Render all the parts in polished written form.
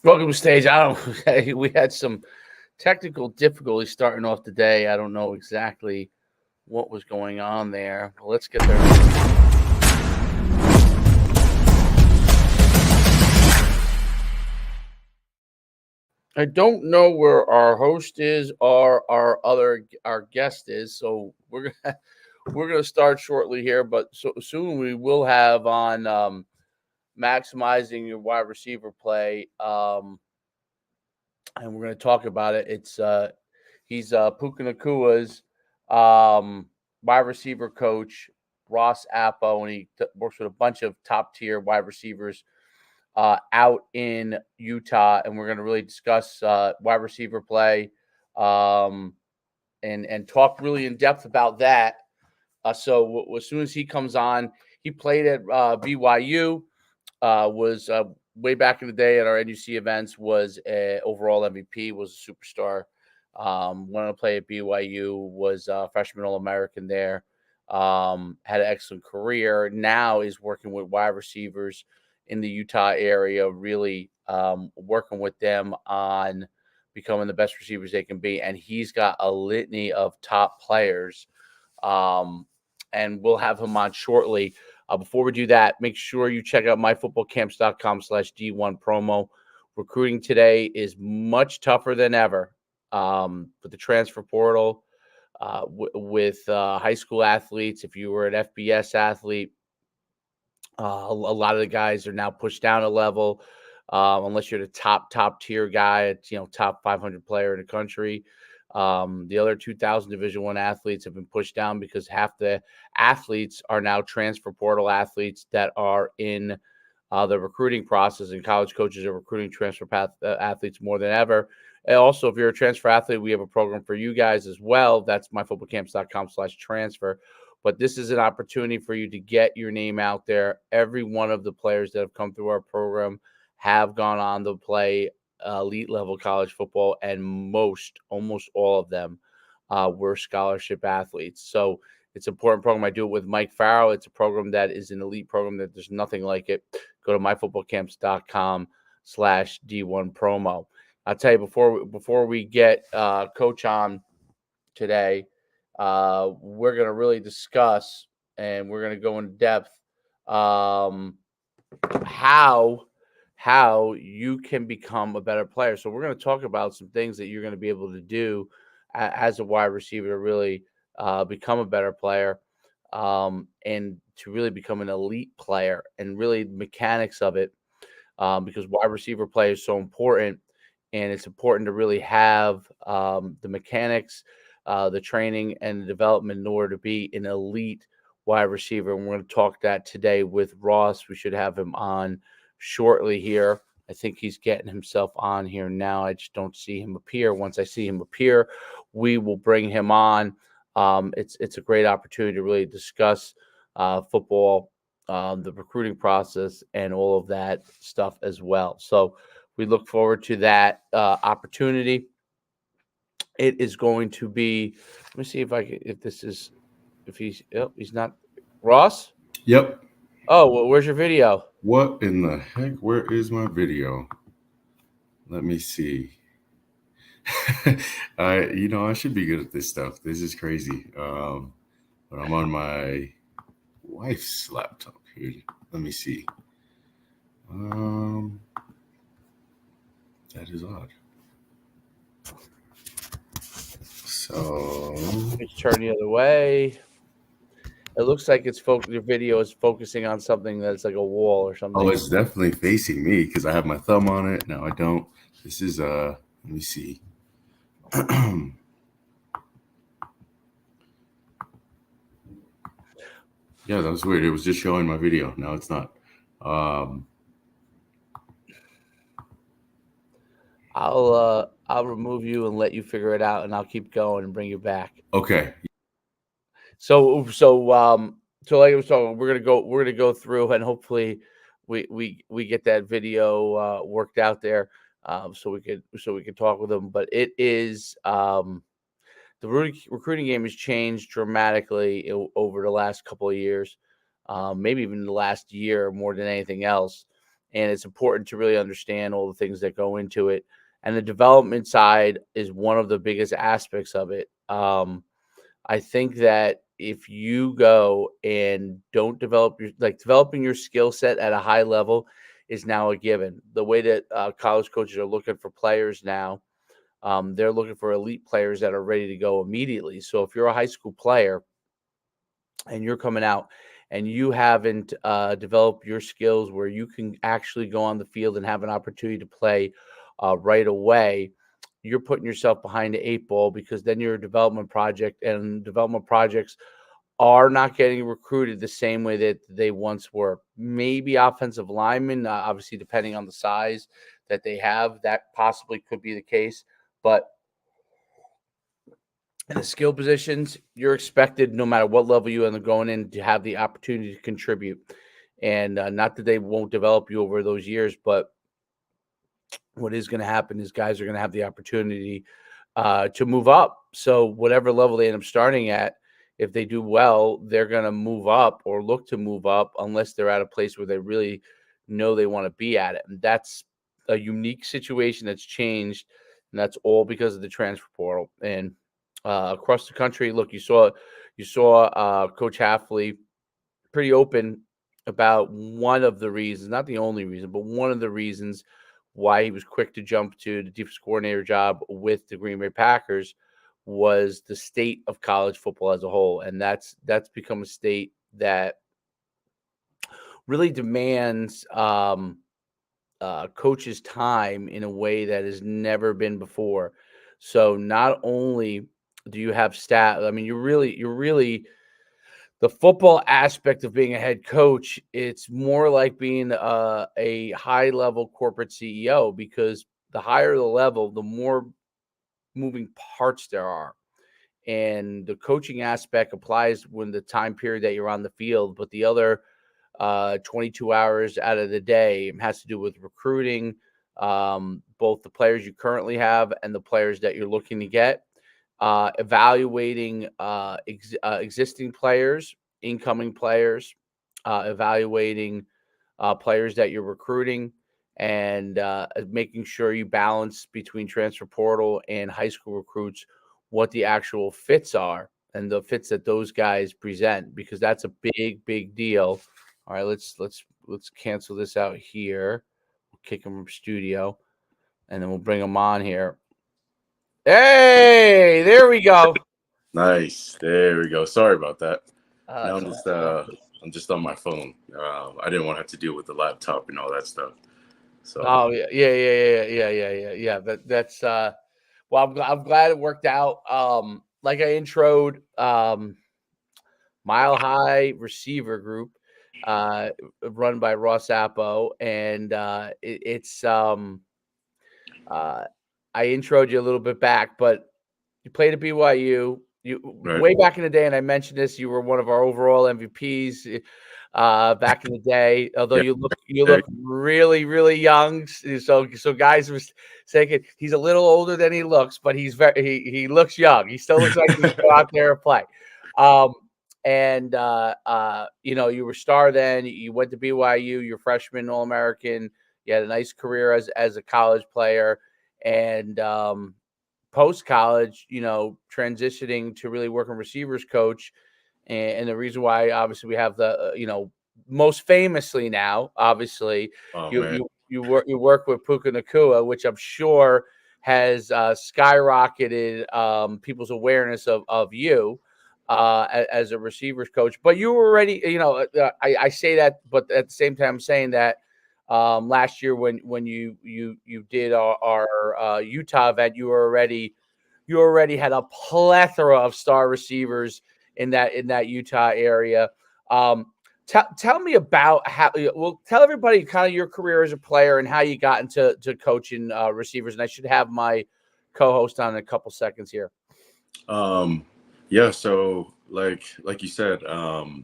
Welcome to stage. I don't. We had some technical difficulties starting off the day. I don't know exactly what was going on there. But let's get there. I don't know where our host is or our guest is, so we're gonna start shortly here. But so soon we will have on maximizing your wide receiver play. And we're going to talk about it. He's Puka Nacua's um, wide receiver coach, Ross Appo, and he works with a bunch of top tier wide receivers out in Utah. And we're going to really discuss wide receiver play um, and talk really in depth about that. So as soon as he comes on, he played at BYU. Was way back in the day at our NUC events, was a overall MVP, was a superstar. Wanted to play at BYU, was a freshman All-American there. Had an excellent career. Now is working with wide receivers in the Utah area, really working with them on becoming the best receivers they can be. And he's got a litany of top players. And we'll have him on shortly. Before we do that, make sure you check out myfootballcamps.com/D1 promo. Recruiting today is much tougher than ever with the transfer portal, with high school athletes. If you were an FBS athlete, a lot of the guys are now pushed down a level, unless you're the top tier guy. It's top 500 player in the country. The other 2,000 Division I athletes have been pushed down because half the athletes are now transfer portal athletes that are in the recruiting process, and college coaches are recruiting transfer path athletes more than ever. And also, if you're a transfer athlete, we have a program for you guys as well. That's myfootballcamps.com/transfer. But this is an opportunity for you to get your name out there. Every one of the players that have come through our program have gone on to play elite level college football, and almost all of them were scholarship athletes. So it's an important program. I do it with Mike Farrell. It's a program that is an elite program that there's nothing like it. Go to myfootballcamps.com/D1 promo. I'll tell you before we get Coach on today, we're going to really discuss and we're going to go in depth how you can become a better player. So we're going to talk about some things that you're going to be able to do as a wide receiver to really become a better player, and to really become an elite player, and really the mechanics of it, because wide receiver play is so important, and it's important to really have the mechanics, the training, and the development in order to be an elite wide receiver. And we're going to talk that today with Ross. We should have him on shortly here. I think he's getting himself on here now. I just don't see him appear. Once I see him appear, we will bring him on. It's a great opportunity to really discuss football, the recruiting process, and all of that stuff as well. So we look forward to that opportunity. It is going to be. Let me see if he's not Ross. Yep. Oh, well, where's your video? What in the heck? Where is my video? Let me see. I should be good at this stuff. This is crazy. But I'm on my wife's laptop here. Let me see. That is odd. So Let's turn the other way. It looks like your video is focusing on something that's like a wall or something. it's definitely facing me because I have my thumb on it. No, I don't. This is let me see. Yeah, that was weird. It was just showing my video. Now it's not. I'll remove you and let you figure it out, and I'll keep going and bring you back. Okay. So like I was talking, we're gonna go through, and hopefully we get that video worked out there, so we could talk with them. But it is the recruiting game has changed dramatically over the last couple of years, maybe even the last year more than anything else. and it's important to really understand all the things that go into it. And the development side is one of the biggest aspects of it. I think that if you go and don't developing your skill set at a high level is now a given. The way that college coaches are looking for players now, they're looking for elite players that are ready to go immediately. So if you're a high school player and you're coming out and you haven't developed your skills where you can actually go on the field and have an opportunity to play right away, you're putting yourself behind the eight ball, because then you're a development project, and development projects are not getting recruited the same way that they once were. Maybe offensive linemen, obviously, depending on the size that they have, that possibly could be the case. But in the skill positions, you're expected, no matter what level you end up going in, to have the opportunity to contribute. And not that they won't develop you over those years, but what is going to happen is guys are going to have the opportunity to move up. So whatever level they end up starting at, if they do well, they're going to move up or look to move up, unless they're at a place where they really know they want to be at it. And that's a unique situation that's changed, and that's all because of the transfer portal. And across the country, look, you saw Coach Halfley pretty open about one of the reasons, not the only reason, but one of the reasons why he was quick to jump to the defense coordinator job with the Green Bay Packers was the state of college football as a whole. And that's become a state that really demands coaches' time in a way that has never been before. So not only do you have staff, I mean, you're really the football aspect of being a head coach. It's more like being a high level corporate CEO, because the higher the level, the more moving parts there are. And the coaching aspect applies when the time period that you're on the field, but the other 22 hours out of the day has to do with recruiting, both the players you currently have and the players that you're looking to get, evaluating existing players, incoming players, evaluating players that you're recruiting, and making sure you balance between transfer portal and high school recruits what the actual fits are and the fits that those guys present, because that's a big deal. All right, let's cancel this out here. We'll kick him from studio, and then we'll bring him on here. Hey, there we go. Nice. There we go. Sorry about that. Now So I'm just on my phone. I didn't want to have to deal with the laptop and all that stuff. So oh yeah. That's well, I'm glad it worked out. Like I introed, Mile High Receiver Group, run by Ross Appo, and it's I introed you a little bit back, but you played at BYU. You right. Way back in the day, and I mentioned this, you were one of our overall MVPs back in the day. Although Yeah. you look really young. So guys were saying he's a little older than he looks, but he looks young. He still looks like he can go out there and play. And you were star then. You went to BYU. You're freshman All American. You had a nice career as a college player, and post college, transitioning to really working receivers coach. And the reason why, obviously, we have the, most famously now, obviously, Oh you man. you work with Puka Nacua, which I'm sure has skyrocketed people's awareness of you as a receivers coach. But you were already, I say that, but at the same time, I'm saying that last year when you did our Utah event, you already had a plethora of star receivers in that Utah area. Tell me about how. Well, tell everybody kind of your career as a player and how you got into coaching receivers. And I should have my co-host on in a couple seconds here. Yeah. So like you said, I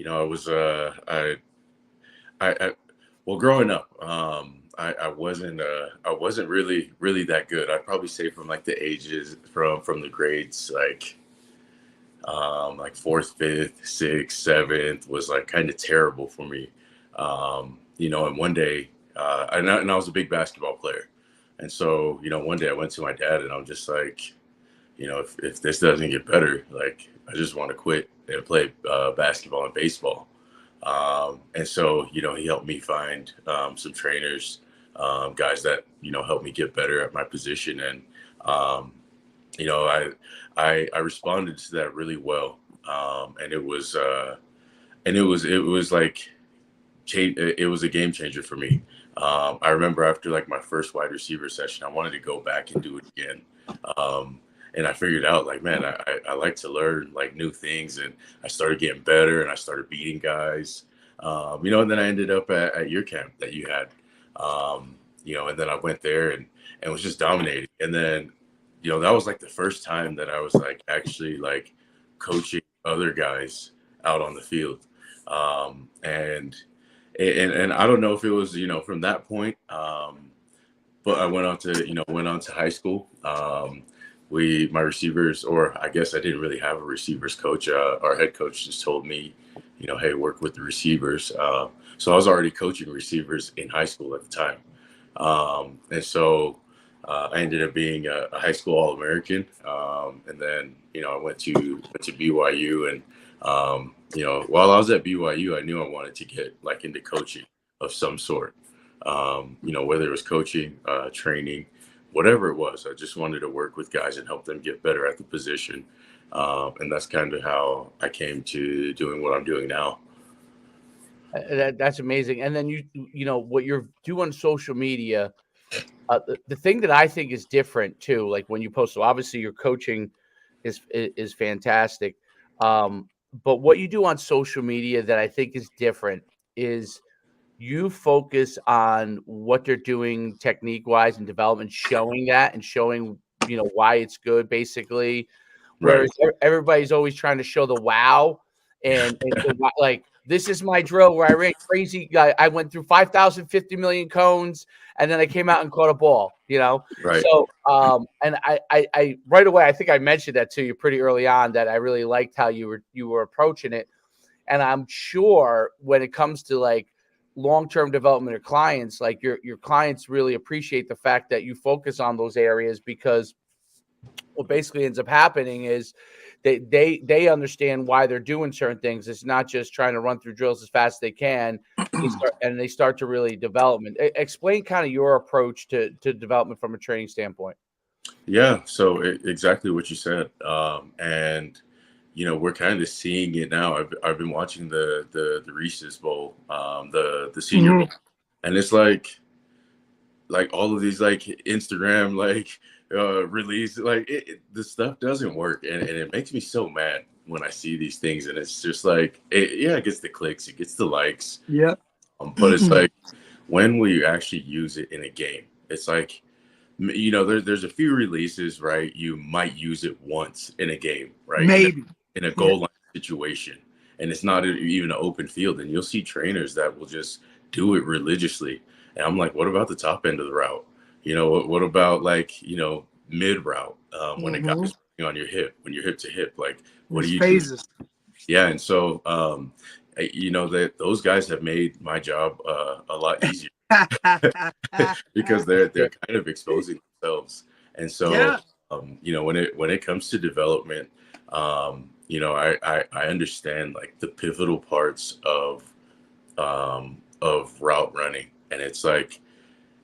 was I well, growing up, I wasn't really that good. I'd probably say from like the ages from the grades like fourth, fifth, sixth, seventh was like kind of terrible for me. and one day, and I was a big basketball player. And so, one day I went to my dad and I'm just like, if this doesn't get better, like, I just want to quit and play basketball and baseball. And so, he helped me find some trainers, guys that, helped me get better at my position. And, you know, I responded to that really well. And it was like, it was a game changer for me. I remember after like my first wide receiver session, I wanted to go back and do it again. Um, and I figured out like, man, I like to learn like new things, and I started getting better and I started beating guys. And then I ended up at your camp that you had, and then I went there and was just dominating. And then, that was like the first time that I was like actually like coaching other guys out on the field. And I don't know if it was, from that point, but I went on to high school. My receivers, or I guess I didn't really have a receivers coach. Our head coach just told me, hey, work with the receivers. So I was already coaching receivers in high school at the time. And so I ended up being a high school All-American. And then, I went to BYU, and, while I was at BYU, I knew I wanted to get like into coaching of some sort. Whether it was coaching, training, whatever it was, I just wanted to work with guys and help them get better at the position. And that's kind of how I came to doing what I'm doing now. That's amazing. And then what you're doing on social media, the thing that I think is different too, like when you post, so obviously your coaching is fantastic. But what you do on social media that I think is different is you focus on what they're doing technique wise and development, showing that and showing, why it's good basically. Whereas everybody's always trying to show the wow and like, this is my drill where I ran crazy. I went through 5,050 million cones, and then I came out and caught a ball, Right. So, and I right away, I think I mentioned that to you pretty early on, that I really liked how you were approaching it. And I'm sure when it comes to like long-term development of clients, like your clients really appreciate the fact that you focus on those areas, because what basically ends up happening is they understand why they're doing certain things. It's not just trying to run through drills as fast as they can. They start to really development. Explain kind of your approach to development from a training standpoint. Yeah. So exactly what you said. And we're kind of seeing it now. I've been watching the Reese's Bowl, the Senior Bowl, and it's like all of these like Instagram release, like the stuff doesn't work, and it makes me so mad when I see these things, and it's just like it gets the clicks, it gets the likes, but it's like, when will you actually use it in a game? It's like, there's a few releases, right? You might use it once in a game, right? Maybe in a goal line situation, and it's not even an open field, and you'll see trainers that will just do it religiously. And I'm like, what about the top end of the route? What about like, mid route, when a guy's on your hip, when you're hip to hip, like what do you phases do? Yeah. And so, that those guys have made my job a lot easier because they're kind of exposing themselves. And so, when it comes to development, I understand like the pivotal parts of route running, and it's like,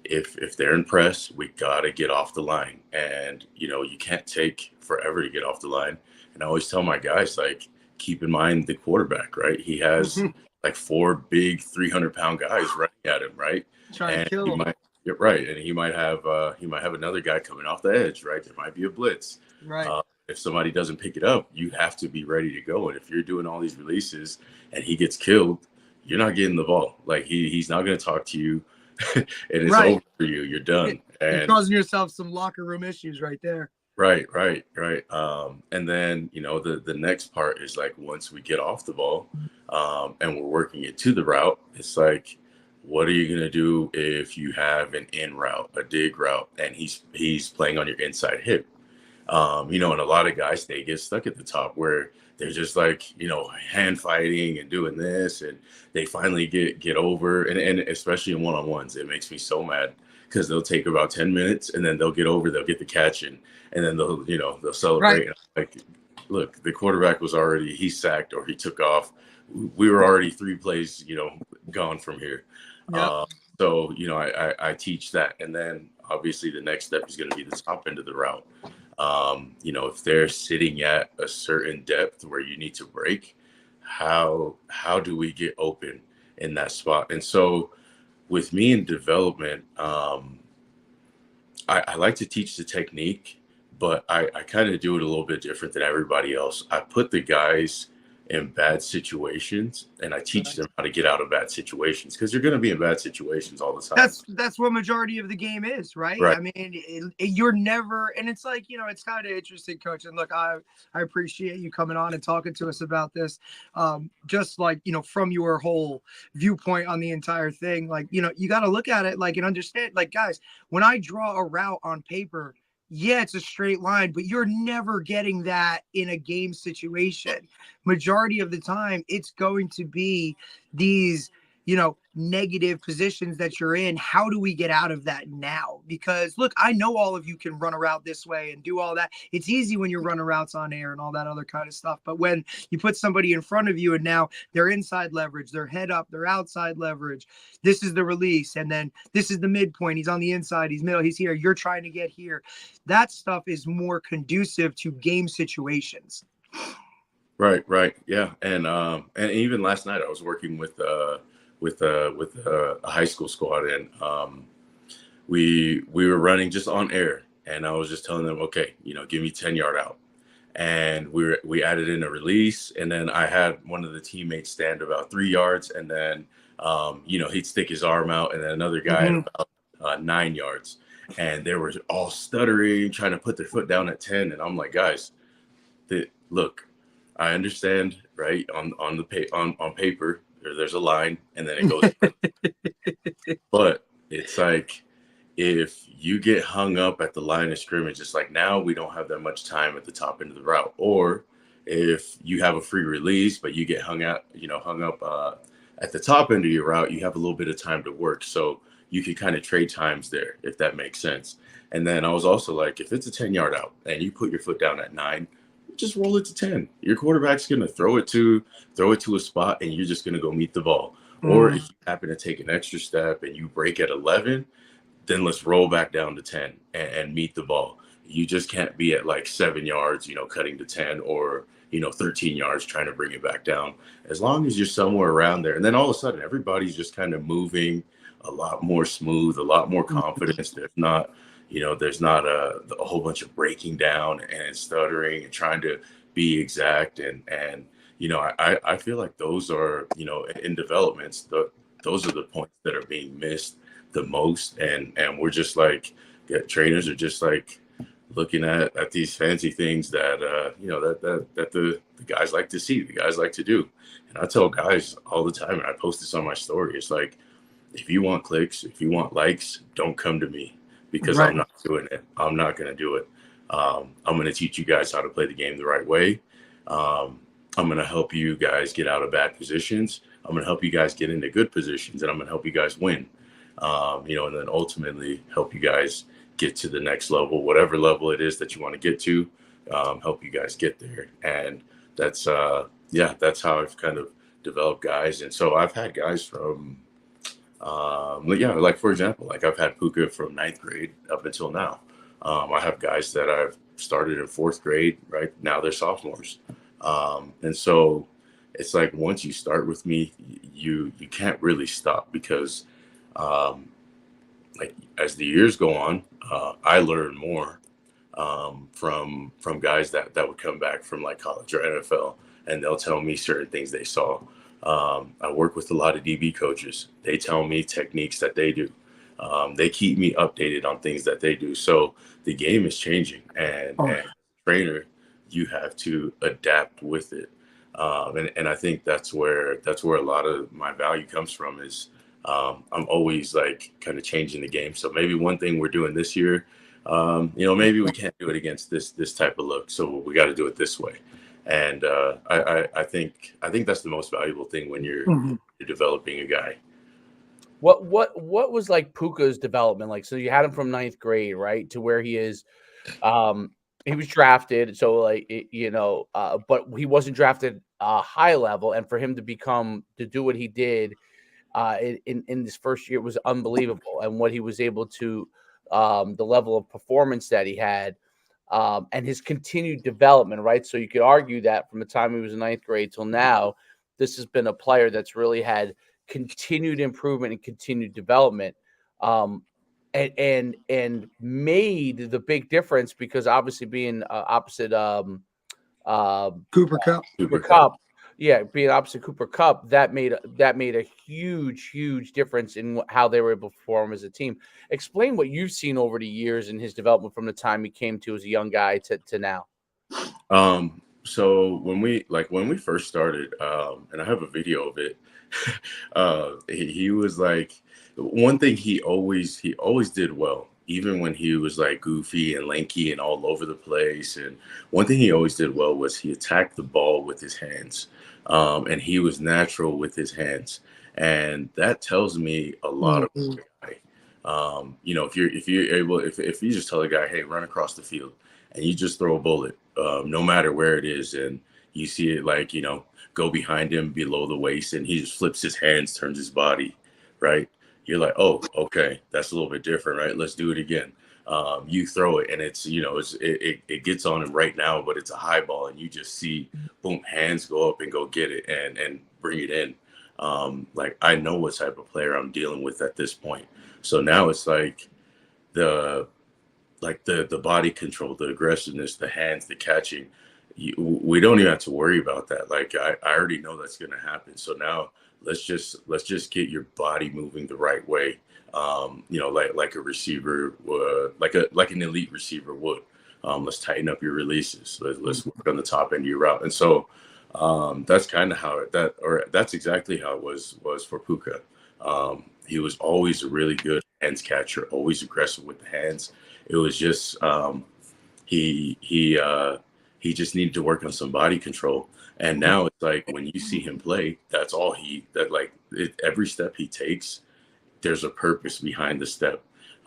if they're in press, we gotta get off the line, and you can't take forever to get off the line. And I always tell my guys, like, keep in mind the quarterback, right? He has like 4 big 300-pound guys running at him, right? Trying to kill him. Right, and he might have another guy coming off the edge, right? There might be a blitz, right? If somebody doesn't pick it up, you have to be ready to go. And if you're doing all these releases and he gets killed, you're not getting the ball. Like he's not going to talk to you, and it's over for you. You're done. You're causing yourself some locker room issues right there. Right. And then, the next part is like, once we get off the ball, and we're working it to the route, it's like, what are you going to do if you have an in route, a dig route, and he's playing on your inside hip? And a lot of guys, they get stuck at the top where they're just like, hand fighting and doing this, and they finally get over, and especially in one-on-ones, it makes me so mad because they'll take about 10 minutes and then they'll get over, they'll get the catch, and then they'll celebrate. Right. Like, look, the quarterback was already, he sacked or he took off. We were already 3 plays, gone from here. Yep. So, I teach that. And then obviously the next step is going to be the top end of the route. If they're sitting at a certain depth where you need to break, how do we get open in that spot? And so with me in development, I like to teach the technique, but I kind of do it a little bit different than everybody else. I put the guys in bad situations and I teach them how to get out of bad situations, because you're going to be in bad situations all the time. That's what majority of the game is, right? Right. I mean, you're never, and it's like, it's kind of interesting, Coach. And look, I appreciate you coming on and talking to us about this. Just like, from your whole viewpoint on the entire thing, like, you got to look at it like and understand, like, guys, when I draw a route on paper, yeah, it's a straight line, but you're never getting that in a game situation. Majority of the time, it's going to be these, negative positions that you're in. How do we get out of that now? Because look, I know all of you can run a route this way and do all that. It's easy when you're running routes on air and all that other kind of stuff. But when you put somebody in front of you and now they're inside leverage, they're head up, they're outside leverage, this is the release, and then this is the midpoint. He's on the inside, he's middle, he's here. You're trying to get here. That stuff is more conducive to game situations. Right. Yeah. And even last night I was working with a high school squad, and we were running just on air, and I was just telling them, okay, give me 10-yard out. And we added in a release, and then I had one of the teammates stand about 3 yards, and then he'd stick his arm out, and then another guy at about 9 yards. And they were all stuttering, trying to put their foot down at 10. And I'm like, guys, look, I understand, right? On paper, there's a line, and then it goes. But it's like, if you get hung up at the line of scrimmage, it's like, now we don't have that much time at the top end of the route. Or if you have a free release, but you get hung up at the top end of your route, you have a little bit of time to work. So you can kind of trade times there, if that makes sense. And then I was also like, if it's a 10-yard out and you put your foot down at 9, just roll it to 10. Your quarterback's going to throw it to a spot, and you're just going to go meet the ball. Or if you happen to take an extra step and you break at 11, then let's roll back down to 10 and meet the ball. You just can't be at like 7 yards, cutting to 10, or 13 yards trying to bring it back down. As long as you're somewhere around there, and then all of a sudden everybody's just kind of moving a lot more smooth, a lot more confidence. There's not a whole bunch of breaking down and stuttering and trying to be exact. And I feel like those are, in developments, those are the points that are being missed the most. And we're just like, trainers are just like looking at these fancy things that, that the guys like to see, the guys like to do. And I tell guys all the time, and I post this on my story, it's like, if you want clicks, if you want likes, don't come to me, because I'm not doing it. I'm not going to do it. I'm going to teach you guys how to play the game the right way. I'm going to help you guys get out of bad positions. I'm going to help you guys get into good positions, and I'm going to help you guys win. And then ultimately help you guys get to the next level, whatever level it is that you want to get to, help you guys get there. And that's how I've kind of developed guys. And so I've had guys from, like, for example, like I've had Puka from 9th grade up until now. I have guys that I've started in 4th grade, right now they're sophomores. And so it's like, once you start with me, you can't really stop, because like as the years go on, I learn more from guys that would come back from like college or NFL, and they'll tell me certain things they saw. I work with a lot of DB coaches. They tell me techniques that they do. They keep me updated on things that they do. So the game is changing, and as a trainer, you have to adapt with it. And I think that's where a lot of my value comes from, is I'm always like kind of changing the game. So maybe one thing we're doing this year, maybe we can't do it against this type of look, so we got to do it this way. And I think that's the most valuable thing when you're developing a guy. What was like Puka's development like? So you had him from ninth grade, right, to where he is. He was drafted, so like but he wasn't drafted high level, and for him to do what he did in this first year was unbelievable, and what he was able to, the level of performance that he had, and his continued development, right? So you could argue that from the time he was in ninth grade till now, this has been a player that's really had continued improvement and continued development. Um, and made the big difference because obviously being opposite Cooper Cup. Super Cup, yeah, being opposite Cooper Cup, that made a huge difference in how they were able to perform as a team. Explain what you've seen over the years in his development from the time he came to as a young guy to now. So when we first started, and I have a video of it, he was like, one thing he always did well, even when he was like goofy and lanky and all over the place. And one thing he always did well was he attacked the ball with his hands, and he was natural with his hands, and that tells me a lot of the guy. If you're able, if you just tell a guy, hey, run across the field, and you just throw a bullet, no matter where it is, and you see it like, go behind him below the waist, and he just flips his hands, turns his body, right? You're like, oh, okay, that's a little bit different, right? Let's do it again. You throw it, and it gets on him right now, but it's a high ball, and you just see, boom, hands go up and go get it and bring it in. Like, I know what type of player I'm dealing with at this point. So now it's like the body control, the aggressiveness, the hands, the catching. We don't even have to worry about that. Like, I already know that's going to happen. So now let's just get your body moving the right way. Like a receiver, like an elite receiver would. Let's tighten up your releases. Let's work on the top end of your route. And so that's kind of that's exactly how it was for Puka. He was always a really good hands catcher, always aggressive with the hands. It was just he just needed to work on some body control. And now it's like when you see him play, that's all every step he takes, there's a purpose behind the step.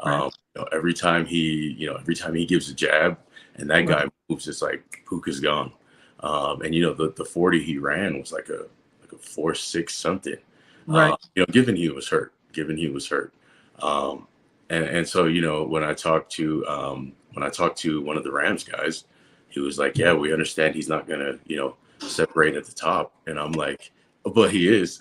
Right. Every time he gives a jab and that guy moves, it's like Puka's gone. And the 40 he ran was like a 4.6 something. Right. Given he was hurt. And so, when I talked to one of the Rams guys, he was like, yeah, we understand he's not gonna, separate at the top. And I'm like, but he is.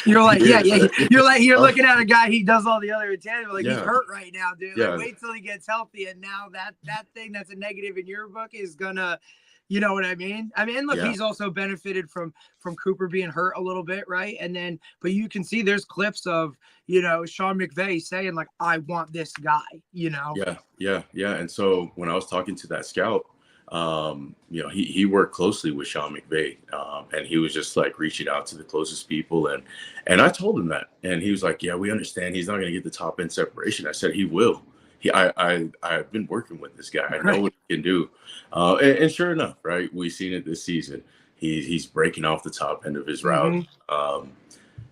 You're like, yeah. You're looking at a guy, he does all the other intangibles. Like, he's hurt right now, dude. Like, wait till he gets healthy. And now that thing that's a negative in your book is gonna, you know what I mean? Look, he's also benefited from Cooper being hurt a little bit, right? And then, but you can see there's clips of, Sean McVay saying, like, I want this guy, Yeah. And so when I was talking to that scout, he worked closely with Sean McVay, and he was just like reaching out to the closest people, and I told him that, and he was like, yeah, we understand he's not going to get the top end separation. I said he will. I've been working with this guy. I know what he can do. And sure enough, right, we've seen it this season. He's breaking off the top end of his route.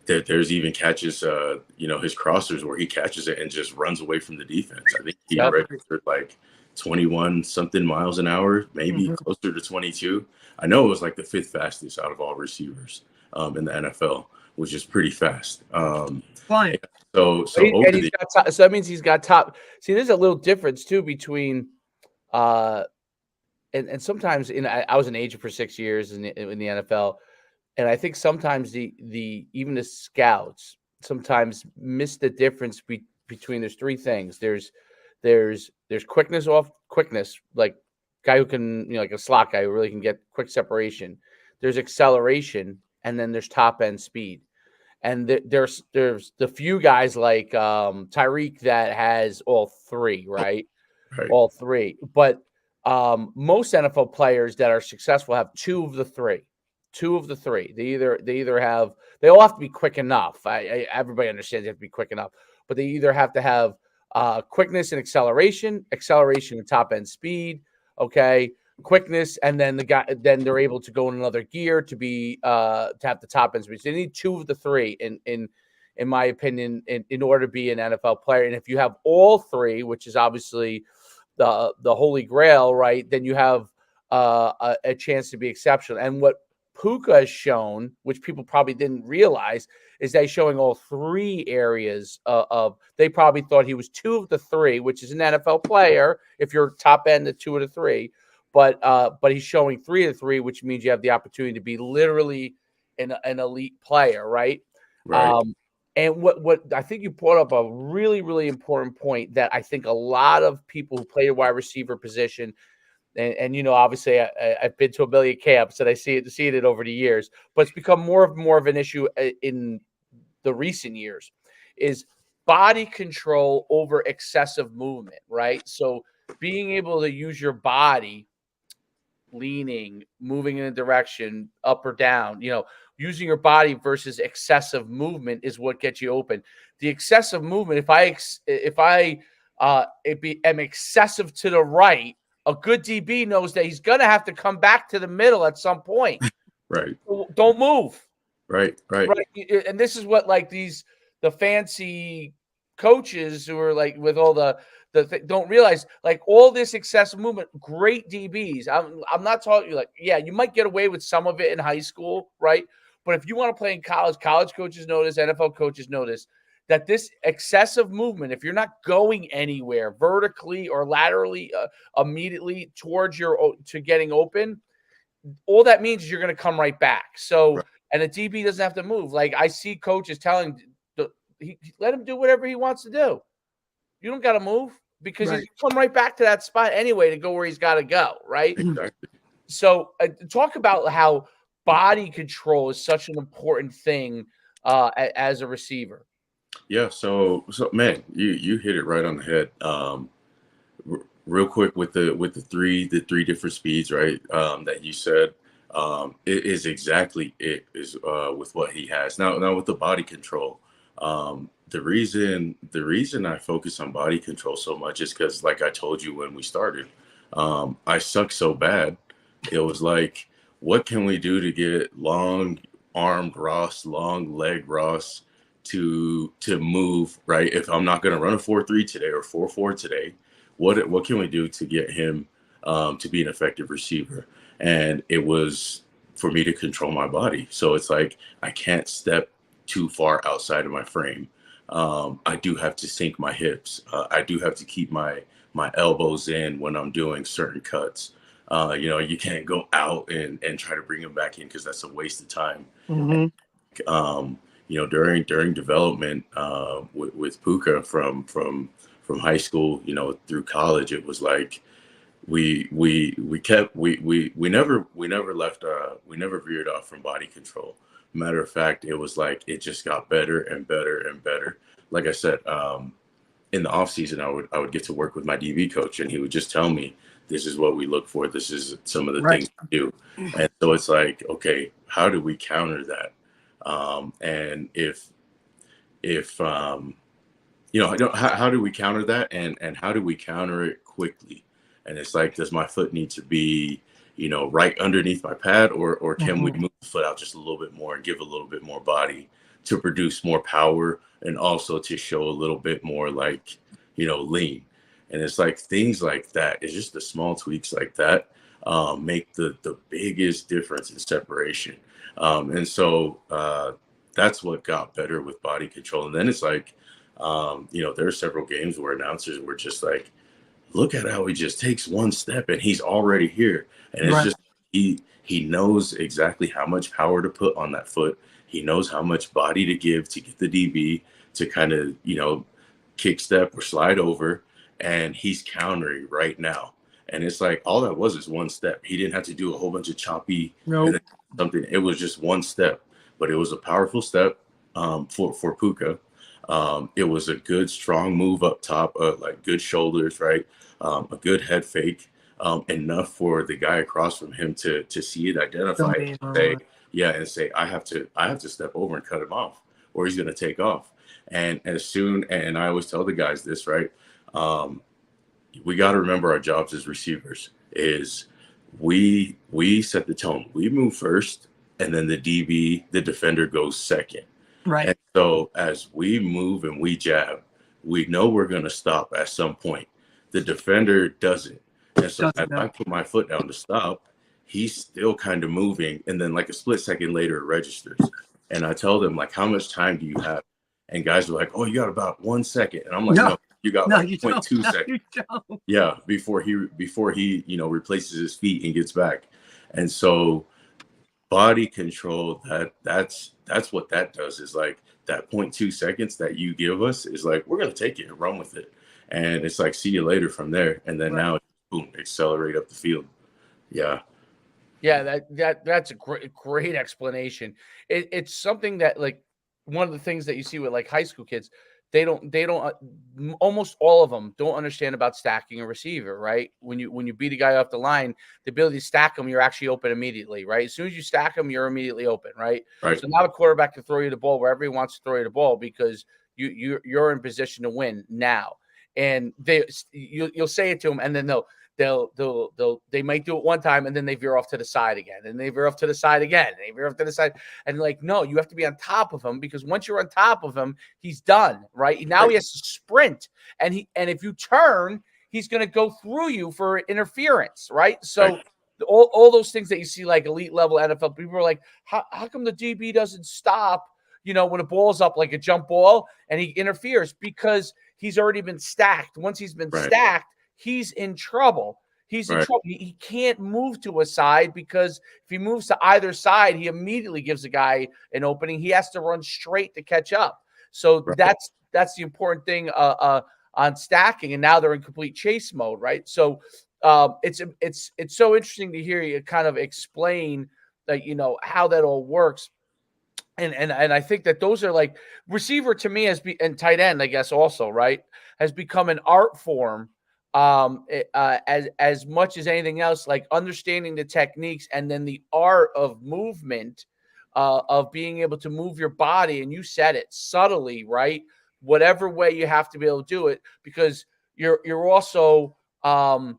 There's even catches, his crossers where he catches it and just runs away from the defense. I think he registered like 21 something miles an hour, maybe closer to 22. I know it was like the 5th fastest out of all receivers in the NFL, which is pretty fast. Fine. So that means he's got top. See, there's a little difference too between, and sometimes I was an agent for 6 years in the NFL, and I think sometimes even the scouts sometimes miss the difference between there's 3 things. There's quickness, like guy who can, like a slot guy who really can get quick separation. There's acceleration, and then there's top end speed. And there's the few guys like Tyreek that has all 3, right? All 3. But most NFL players that are successful have 2 of the 3. 2 of the 3. They all have to be quick enough. Everybody understands they have to be quick enough, but they either have to have quickness and acceleration and top end speed. Okay. quickness, and then then they're able to go in another gear to be to have the top end speed. So they need two of the three in my opinion, in order to be an NFL player. And if you have all three, which is obviously the holy grail, right, then you have a chance to be exceptional. And what Puka has shown, which people probably didn't realize, is that he's showing all three areas of. They probably thought he was two of the three, which is an NFL player if you're top end the two of the three. But he's showing three of the three, which means you have the opportunity to be literally an elite player, right? Right. And what I think you brought up a really, really important point that I think a lot of people who play the wide receiver position, and you know, obviously I've been to a million camps and I see it over the years, but it's become more of an issue in the recent years, is body control over excessive movement, right? So being able to use your body, leaning, moving in a direction, up or down, you know, using your body versus excessive movement is what gets you open. The excessive movement, if I am excessive to the right, a good DB knows that he's going to have to come back to the middle at some point. Right. Don't move. Right. And this is what like the fancy coaches who are like with all don't realize, like, all this excessive movement. Great DBs. I'm not talking like, yeah, you might get away with some of it in high school, right? But if you want to play in college coaches know this, NFL coaches know this, that this excessive movement, if you're not going anywhere vertically or laterally immediately towards to getting open, all that means is you're going to come right back. So, Right. and a DB doesn't have to move. Like, I see coaches telling let him do whatever he wants to do. You don't got to move, because he's come right back to that spot anyway to go where he's got to go, right? Exactly. So talk about how body control is such an important thing as a receiver. Yeah. So man, you hit it right on the head. Real quick with the three different speeds, right? That you said, it is exactly it is with what he has now with the body control. The reason I focus on body control so much is because, like I told you when we started, I suck so bad. It was like, what can we do to get long armed Ross, long leg Ross to move, right? If I'm not going to run a 4-3 today or 4-4 today, what can we do to get him to be an effective receiver? And it was for me to control my body. So it's like, I can't step too far outside of my frame. I do have to sink my hips. I do have to keep my elbows in when I'm doing certain cuts. You can't go out and try to bring them back in, because that's a waste of time. Mm-hmm. During development with Puka from high school, through college, it was like we never veered off from body control. Matter of fact, it was like it just got better and better and better. Like I said, in the off season, I would get to work with my DB coach, and he would just tell me, this is what we look for. This is some of the things we do. And so it's like, okay, how do we counter that? And how do we counter that, and how do we counter it quickly? And it's like, does my foot need to be, right underneath my pad, or can we move the foot out just a little bit more and give a little bit more body to produce more power, and also to show a little bit more like, lean? And it's like things like that. It's just the small tweaks like that make the biggest difference in separation. And so that's what got better with body control. And then it's like, there are several games where announcers were just like, look at how he just takes one step and he's already here. And it's just, he knows exactly how much power to put on that foot. He knows how much body to give to get the DB to kind of, kick step or slide over. And he's countering right now. And it's like, all that was is one step. He didn't have to do a whole bunch of choppy something. It was just one step, but it was a powerful step for Puka. It was a good, strong move up top, like good shoulders, right? A good head fake, enough for the guy across from him to see it, identify it, and say, I have to step over and cut him off, or he's going to take off. And and I always tell the guys this, right? We got to remember our jobs as receivers is we set the tone. We move first, and then the defender goes second. Right. And so as we move and we jab, we know we're going to stop at some point. The defender doesn't. And so as I put my foot down to stop, he's still kind of moving. And then like a split second later, it registers. And I tell them, like, how much time do you have? And guys are like, oh, you got about 1 second. And I'm like, no, you got like 0.2 seconds. Yeah, before he, you know, replaces his feet and gets back. And so body control, that's what that does, is like that 0.2 seconds that you give us is like, we're going to take it and run with it. And it's like, see you later from there. And then now, boom, accelerate up the field. Yeah. Yeah, that's a great explanation. It's something that, like, one of the things that you see with like high school kids, they don't almost all of them don't understand about stacking a receiver, right? When you beat a guy off the line, the ability to stack them, you're actually open immediately, right? As soon as you stack them, you're immediately open, right? So now a quarterback can throw you the ball wherever he wants to throw you the ball because you're in position to win now. And you'll say it to them, and then they might do it one time, and then they veer off to the side again, and they veer off to the side again, and they veer off to the side, and like, no, you have to be on top of him, because once you're on top of him, he's done, right? Now he has to sprint, and if you turn, he's going to go through you for interference, right? So all those things that you see like elite level NFL, people are like, how come the DB doesn't stop, you know, when a ball's up like a jump ball and he interferes? Because he's already been stacked. Once he's been stacked, he's in trouble. He's in trouble. He can't move to a side, because if he moves to either side, he immediately gives the guy an opening. He has to run straight to catch up. So that's the important thing on stacking. And now they're in complete chase mode, right? So it's so interesting to hear you kind of explain that, you know, how that all works. And I think that those are like, receiver to me and tight end, I guess, also, right, has become an art form, as much as anything else, like understanding the techniques and then the art of movement, of being able to move your body. And you said it subtly, right? Whatever way you have to be able to do it, because you're also using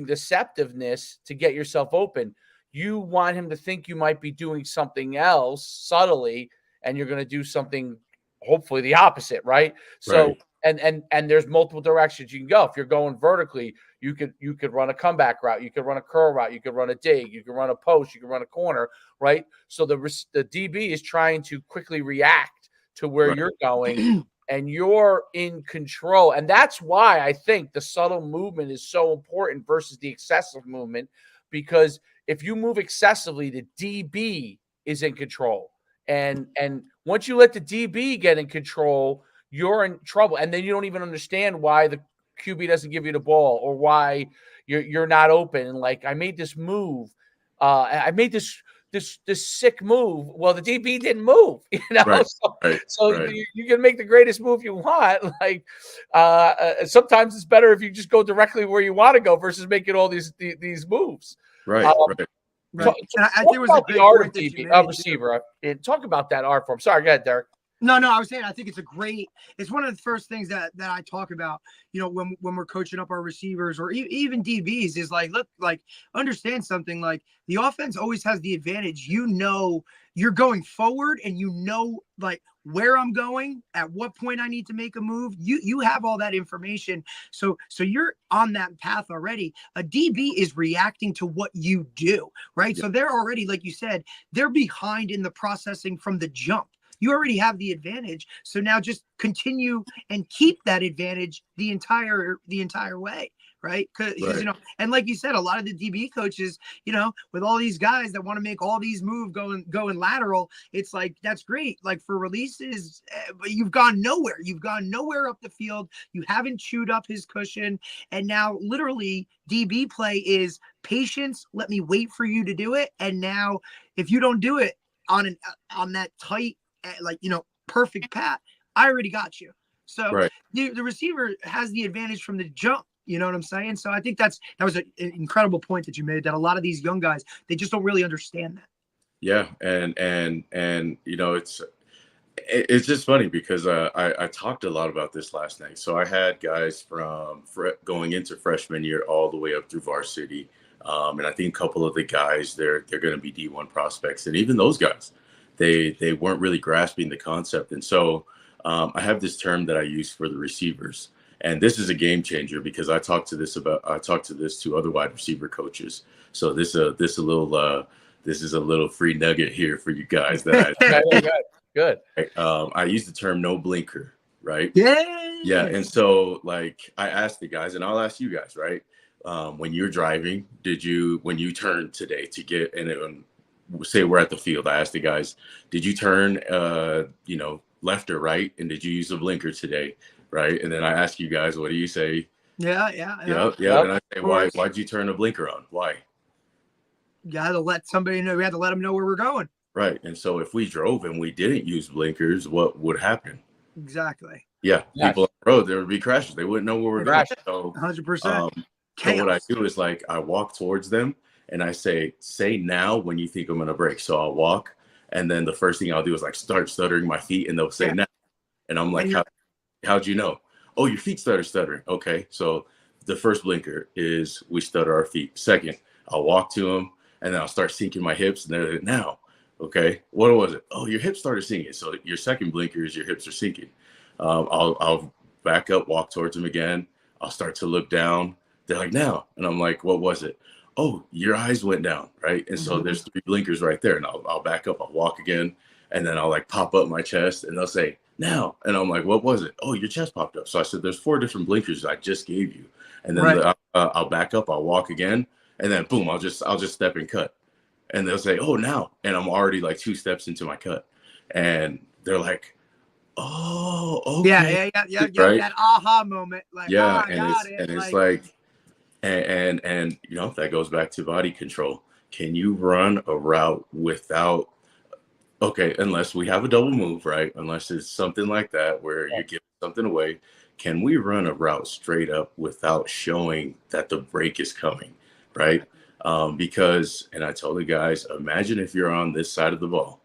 deceptiveness to get yourself open. You want him to think you might be doing something else subtly, and you're going to do something, hopefully the opposite, right? So, and there's multiple directions you can go. If you're going vertically, you could run a comeback route, you could run a curl route, you could run a dig, you could run a post, you could run a corner, right? So the DB is trying to quickly react to where you're going, and you're in control. And that's why I think the subtle movement is so important versus the excessive movement, because if you move excessively, the DB is in control. And once you let the DB get in control, you're in trouble. And then you don't even understand why the QB doesn't give you the ball, or why you're not open. And like, I made this move. I made this sick move. Well, the DB didn't move, you know? You can make the greatest move you want. Like, sometimes it's better if you just go directly where you want to go versus making all these moves. Right. And I think it was the art of DB, receiver. Talk about that art form. Sorry, go ahead, Derek. No, I was saying, I think it's one of the first things that I talk about, you know, when we're coaching up our receivers, or even DBs, is like, look, like, understand something. Like, the offense always has the advantage. You know, you're going forward, and you know, like, where I'm going, at what point I need to make a move. You have all that information. So you're on that path already. A DB is reacting to what you do, right? So they're already, like you said, they're behind in the processing from the jump. You already have the advantage. So now just continue and keep that advantage the entire way, right? Because you know, and like you said, a lot of the DB coaches, you know, with all these guys that want to make all these moves going lateral, it's like, that's great, like, for releases, but you've gone nowhere. You've gone nowhere up the field. You haven't chewed up his cushion, and now literally DB play is patience. Let me wait for you to do it, and now if you don't do it on that tight, like, you know, perfect path, I already got you. So the receiver has the advantage from the jump. You know what I'm saying? So I think that was an incredible point that you made, that a lot of these young guys, they just don't really understand that. Yeah. And you know, it's just funny because I talked a lot about this last night. So I had guys from going into freshman year all the way up through varsity. And I think a couple of the guys, they're going to be D1 prospects. And even those guys, they weren't really grasping the concept. And so I have this term that I use for the receivers. And this is a game changer because I talked to this to other wide receiver coaches. So this is a little free nugget here for you guys that good. I use the term no blinker, right? Yeah. And so like I asked the guys, and I'll ask you guys, right? When you're driving, when you turn today to get and say we're at the field, I asked the guys, did you turn left or right, and did you use a blinker today? Right. And then I ask you guys, what do you say? Yeah. Yep. And I say, why'd you turn a blinker on? Why? You had to let somebody know. We had to let them know where we're going. Right. And so if we drove and we didn't use blinkers, what would happen? Exactly. Yeah. Yes. People on the road, there would be crashes. They wouldn't know where we're going. So 100%. So what I do is like I walk towards them and I say now when you think I'm going to brake. So I'll walk, and then the first thing I'll do is like start stuttering my feet, and they'll say now. And I'm like, how'd you know? Oh, your feet started stuttering. Okay. So the first blinker is we stutter our feet. Second, I'll walk to them, and then I'll start sinking my hips, and they're like, now. Okay. What was it? Oh, your hips started sinking. So your second blinker is your hips are sinking. I'll back up, walk towards them again. I'll start to look down. They're like, now. And I'm like, what was it? Oh, your eyes went down. Right. And so there's 3 blinkers right there. And I'll back up, I'll walk again. And then I'll like pop up my chest, and they'll say, now. And I'm like, what was it? Oh, your chest popped up. So I said, there's 4 different blinkers I just gave you. And then I'll back up, I'll walk again. And then boom, I'll just step and cut. And they'll say, oh, now. And I'm already like 2 steps into my cut. And they're like, oh, okay. Yeah. Right? That aha moment. Like, yeah. It's like, and you know, that goes back to body control. Can you run a route without, unless we have a double move, right? Unless it's something like that where you're giving something away. Can we run a route straight up without showing that the break is coming, right? Because, and I told the guys, imagine if you're on this side of the ball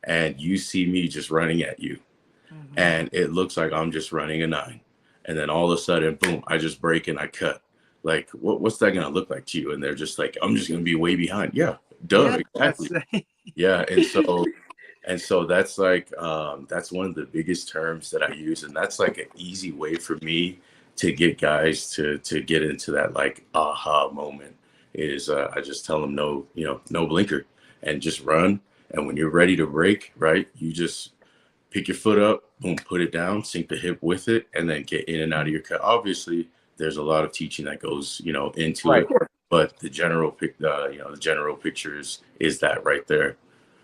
and you see me just running at you, and it looks like I'm just running a 9. And then all of a sudden, boom, I just break and I cut. Like, what's that going to look like to you? And they're just like, I'm just going to be way behind. Yeah, duh, exactly. Yeah, and so that's like, that's one of the biggest terms that I use. And that's like an easy way for me to get guys to get into that like aha moment is I just tell them no blinker and just run. And when you're ready to break, right, you just pick your foot up, boom, put it down, sink the hip with it, and then get in and out of your cut. Obviously, there's a lot of teaching that goes, into it, but the general picture is that right there.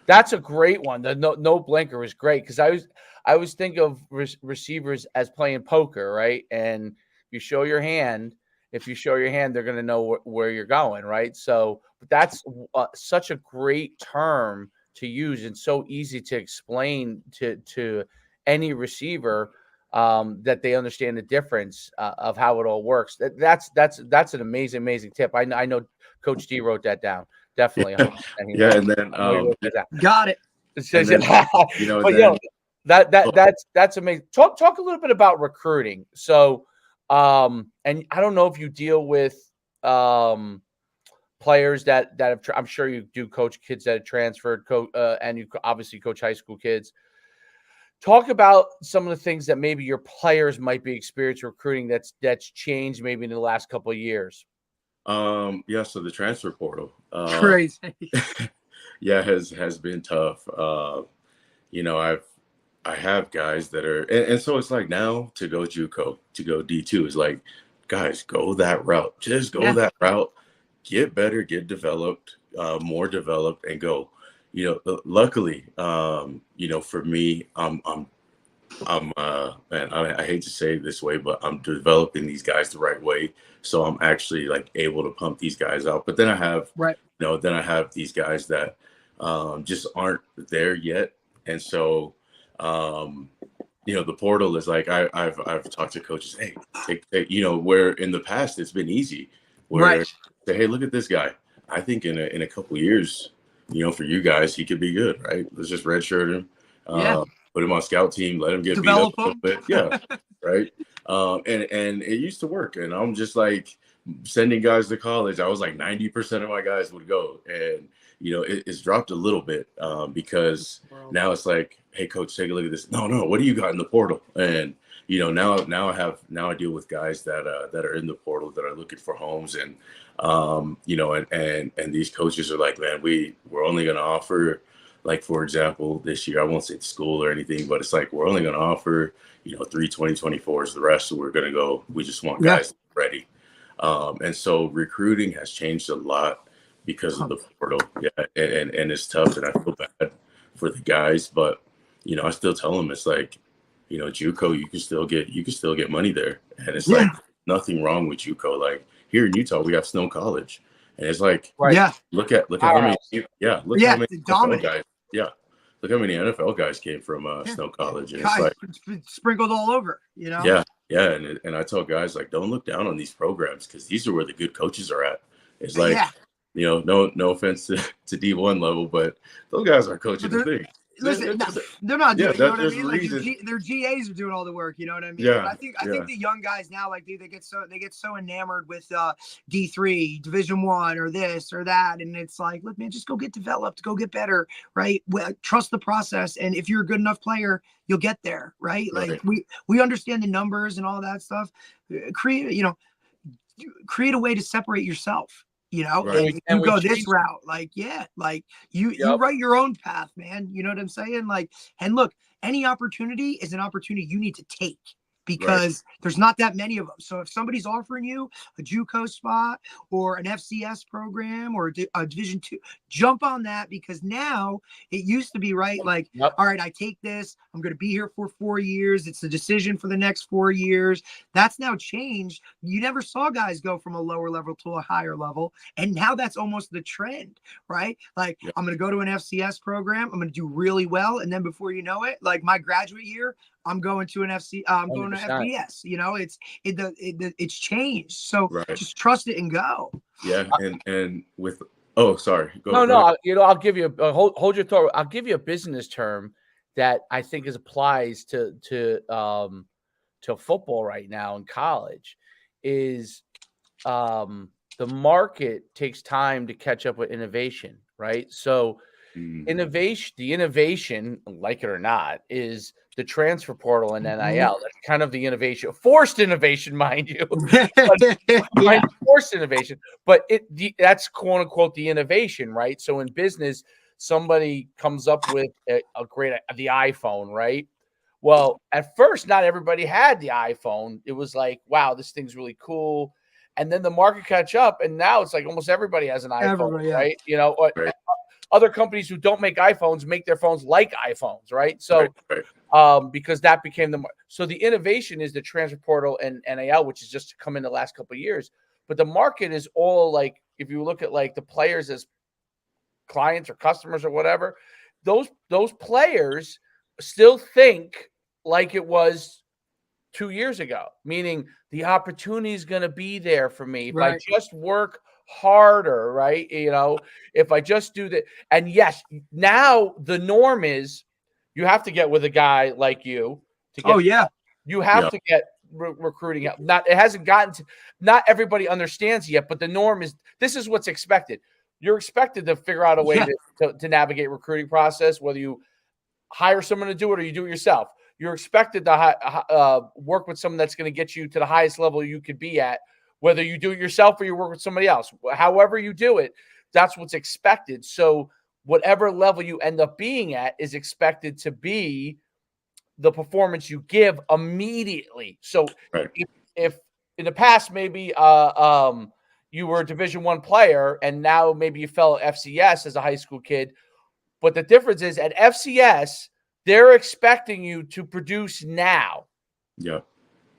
That's a great one. The no blinker is great because I was thinking of receivers as playing poker, right? And you show your hand. If you show your hand, they're going to know where you're going, right? So that's such a great term to use and so easy to explain to any receiver that they understand the difference of how it all works. That's an amazing tip. I know Coach D wrote that down. Definitely. Yeah. And then got it. That's amazing. Talk a little bit about recruiting. So and I don't know if you deal with players that have I'm sure you do coach kids that have transferred, and you obviously coach high school kids. Talk about some of the things that maybe your players might be experiencing recruiting that's changed maybe in the last couple of years. So the transfer portal crazy. has been tough. I have guys that are and so it's like now to go JUCO, to go D2 is like, guys, go that route. Just go that route. Get better, get developed, more developed, and go. Luckily, for me, man, I hate to say it this way, but I'm developing these guys the right way. So I'm actually like able to pump these guys out. But then I have, then I have these guys that just aren't there yet. And so, the portal is like, I've talked to coaches, hey, where in the past it's been easy, where say, hey, look at this guy. I think in a couple of years, for you guys, he could be good, right? Let's just redshirt him. Put him on scout team, let him get beat up a little bit. Yeah. Right. And it used to work. And I'm just like, sending guys to college, I was like 90% of my guys would go. And, it's dropped a little bit because now it's like, hey, coach, take a look at this. No, what do you got in the portal? And, now I deal with guys that are in the portal that are looking for homes. And, and these coaches are like, man, we're only going to offer, like, for example, this year, I won't say school or anything, but it's like, we're only going to offer, 3 2024s. The rest, we're going to go. We just want guys ready. And so recruiting has changed a lot because of the portal. Yeah. And it's tough, and I feel bad for the guys, but, I still tell them, it's like, JUCO, you can still get money there. And it's like nothing wrong with JUCO. Like, here in Utah, we have Snow College, and it's like, look at how many, how many NFL guys, look how many NFL guys came from Snow College, and it's like sprinkled all over, Yeah, and I tell guys, like, don't look down on these programs, because these are where the good coaches are at. It's like, no offense to D1 level, but those guys are coaching the thing. Listen, they're not doing. You know what I mean? Like their GAs are doing all the work. You know what I mean? Yeah. But I think the young guys now, like, dude, they get so enamored with D3, Division 1, or this or that, and it's like, look, man, just go get developed, go get better, right? Trust the process, and if you're a good enough player, you'll get there, right? Like, we understand the numbers and all that stuff. Create a way to separate yourself. And you go this route, like, you write your own path, man. You know what I'm saying? Like, and look, any opportunity is an opportunity you need to take, because there's not that many of them. So if somebody's offering you a JUCO spot or an FCS program or a Division 2, jump on that, because now it used to be like, all right, I take this, I'm going to be here for 4 years. It's the decision for the next 4 years. That's now changed. You never saw guys go from a lower level to a higher level. And now that's almost the trend, right? Like, I'm going to go to an FCS program. I'm going to do really well. And then before you know it, like my graduate year, I'm going to an I'm going to FBS. It's changed. So just trust it and go. Yeah, and with sorry. Go I'll give you hold your thought. I'll give you a business term that I think applies to football right now in college. Is the market takes time to catch up with innovation, right? So the innovation, like it or not, is the transfer portal and NIL. That's kind of the innovation, forced innovation, mind you, forced innovation. But that's quote unquote the innovation, right? So in business, somebody comes up with the iPhone, right? Well, at first, not everybody had the iPhone. It was like, wow, this thing's really cool. And then the market catch up, and now it's like almost everybody has an iPhone, right? Other companies who don't make iPhones make their phones like iPhones, right? So, because that became so the innovation is the transfer portal and NIL, which is just come in the last couple of years. But the market is all like, if you look at like the players as clients or customers or whatever, those players still think like it was 2 years ago, meaning the opportunity is going to be there for me if I just work harder, right? If I just do that. And yes, now the norm is you have to get with a guy like you to get. You have to get recruiting help. It hasn't gotten to, not everybody understands yet, but the norm is, this is what's expected. You're expected to figure out a way to navigate recruiting process, whether you hire someone to do it or you do it yourself. You're expected to work with someone that's going to get you to the highest level you could be at, whether you do it yourself or you work with somebody else. However you do it, that's what's expected. So whatever level you end up being at is expected to be the performance you give immediately. So if in the past, maybe you were a Division I player and now maybe you fell at FCS as a high school kid, but the difference is at FCS, they're expecting you to produce now. Yeah.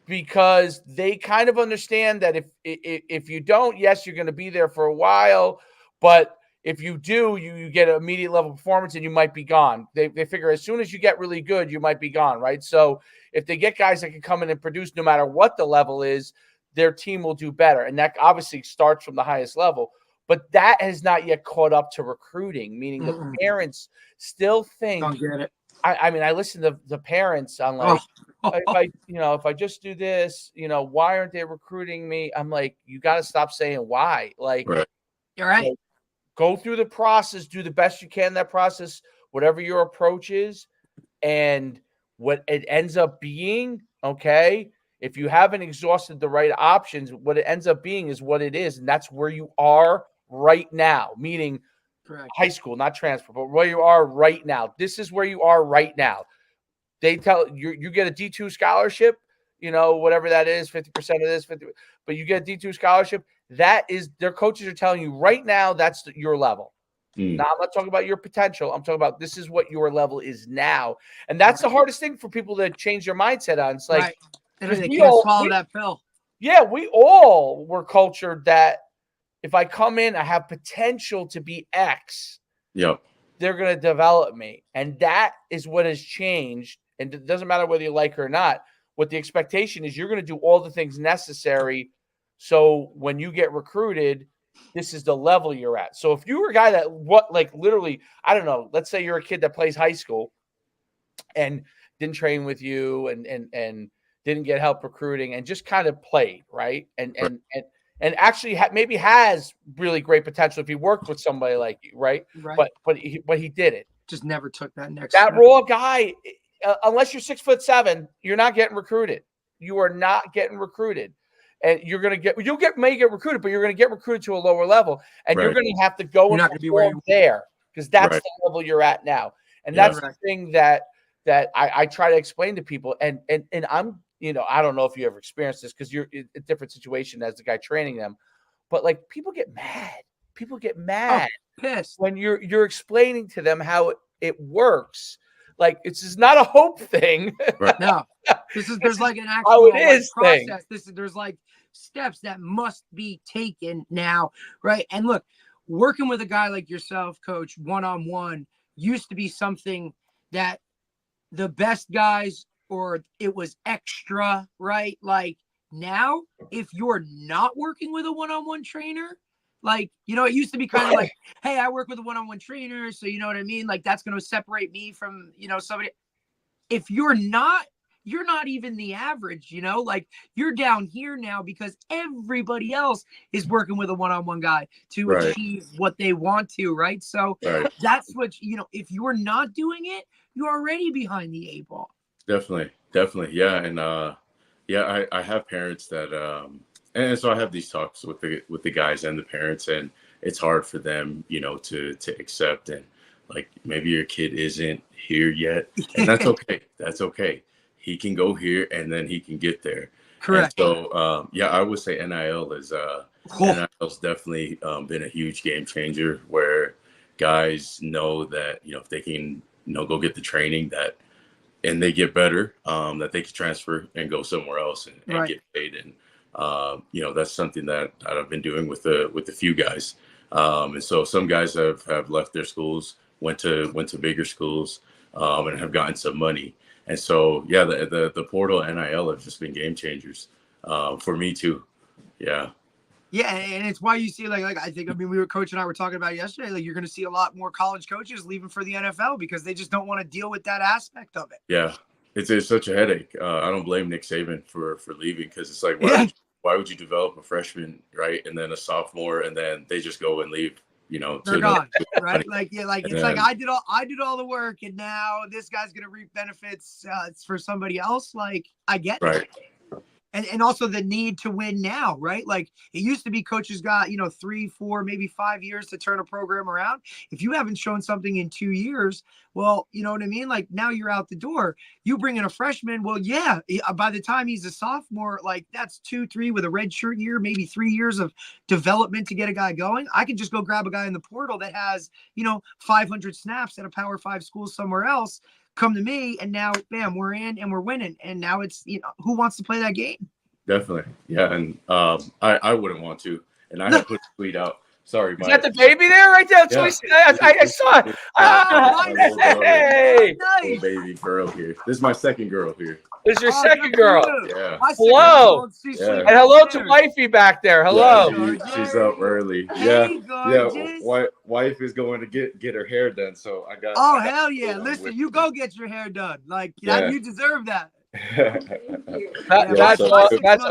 Because they kind of understand that if you don't, yes, you're going to be there for a while, but if you do, you get an immediate level of performance and you might be gone. They figure as soon as you get really good, you might be gone, right? So if they get guys that can come in and produce no matter what the level is, their team will do better. And that obviously starts from the highest level. But that has not yet caught up to recruiting, meaning the parents still think. Don't get it. I mean, I listen to the parents on like, if I just do this, why aren't they recruiting me? I'm like, you got to stop saying why. Like, Right. You're right. Go through the process, do the best you can in that process, whatever your approach is, and what it ends up being, okay, if you haven't exhausted the right options, what it ends up being is what it is, and that's where you are right now, meaning Correct. high school, not transfer, but where you are right now. This is where you are right now. They tell you get a D2 scholarship, whatever that is, 50% of this, 50, but you get a D2 scholarship. That is, their coaches are telling you right now that's your level. Now, I'm not talking about your potential. I'm talking about this is what your level is now. And that's the hardest thing for people to change their mindset on. It's like, they can't swallow that pill. Yeah, we all were cultured that if I come in, I have potential to be X. Yep. They're going to develop me. And that is what has changed. And it doesn't matter whether you like it or not. What the expectation is, you're going to do all the things necessary. So when you get recruited, this is the level you're at. So if you were a guy that literally, I don't know, let's say you're a kid that plays high school and didn't train with you and didn't get help recruiting and just kind of played, right? And actually maybe has really great potential if he worked with somebody like you, right? But he didn't. Just never took that next step. step. Raw guy, unless you're 6'7", you're not getting recruited. You are not getting recruited. And you're going to may get recruited, but you're going to get recruited to a lower level. And you're going to have to go and perform there because that's the level you're at now. And that's the thing that I try to explain to people. And I'm, I don't know if you ever experienced this because you're in a different situation as the guy training them, but like people get mad. People get mad pissed when you're explaining to them how it works. Like this is not a hope thing. Right. No, there's like an actual process. There's like steps that must be taken now, right? And look, working with a guy like yourself, coach, one-on-one used to be something that the best guys or it was extra, right? Like now, if you're not working with a one-on-one trainer, like, it used to be kind of like, hey, I work with a one-on-one trainer. So, you know what I mean? Like, that's going to separate me from, somebody. If you're not even the average, like you're down here now because everybody else is working with a one-on-one guy to achieve what they want to. Right. So that's what, if you're not doing it, you're already behind the 8 ball. Definitely. Yeah. And, I have parents that, and so I have these talks with the guys and the parents, and it's hard for them, to accept, and like maybe your kid isn't here yet, and that's okay. That's okay. He can go here, and then he can get there. Correct. And so, I would say NIL's definitely been a huge game changer where guys know that if they can go get the training and they get better, that they can transfer and go somewhere else and get paid. And that's something that I've been doing with a few guys. And so some guys have left their schools, went to bigger schools, and have gotten some money. And so, the portal NIL have just been game changers for me too. Yeah. Yeah, and it's why you see like I think we were Coach and I were talking about yesterday. Like you're going to see a lot more college coaches leaving for the NFL because they just don't want to deal with that aspect of it. Yeah, it's such a headache. I don't blame Nick Saban for leaving because it's like why would you develop a freshman, right, and then a sophomore, and then they just go and leave? They're gone, right? It's like I did all the work, and now this guy's going to reap benefits for somebody else. Like I get it. And also the need to win now, right? Like it used to be coaches got, 3, 4, maybe 5 years to turn a program around. If you haven't shown something in 2 years, well, you know what I mean? Like now you're out the door. You bring in a freshman. Well, yeah, by the time he's a sophomore, like that's 2, 3 with a red shirt year, maybe 3 years of development to get a guy going. I can just go grab a guy in the portal that has, 500 snaps at a Power 5 school somewhere else. Come to me, and now, bam, we're in and we're winning. And now it's, who wants to play that game? Definitely. Yeah. And I wouldn't want to. And I have put the tweet out. Sorry, Is that the baby there right there? I saw it. Hey! Little baby girl here. This is my second girl here. This is your second girl. Yeah. Hello. And hello to wifey back there. Hello. Yeah, she's up early. Hey, Wife is going to get her hair done. So I got. Oh, hell yeah. Listen, you go get your hair done. Like, you deserve that. That's so all. That's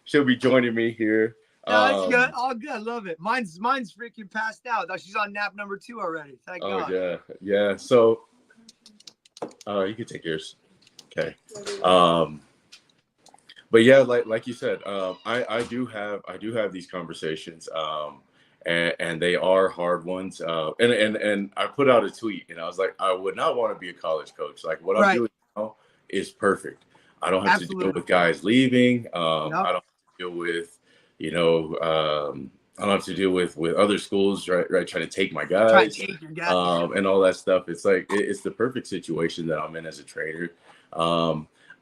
she'll be joining me here. No, that's good. All good. Love it. Mine's freaking passed out. She's on nap number 2 already. Thank God. Yeah. So, you can take yours. Okay. But yeah, like you said, I do have these conversations, and they are hard ones. And I put out a tweet, and I was like, I would not want to be a college coach. Like what I'm doing now is perfect. I don't have to deal with guys leaving. I don't have to deal with, I don't have to deal with other schools, right, trying to take my guys, and all that stuff. It's like it's the perfect situation that I'm in as a trainer.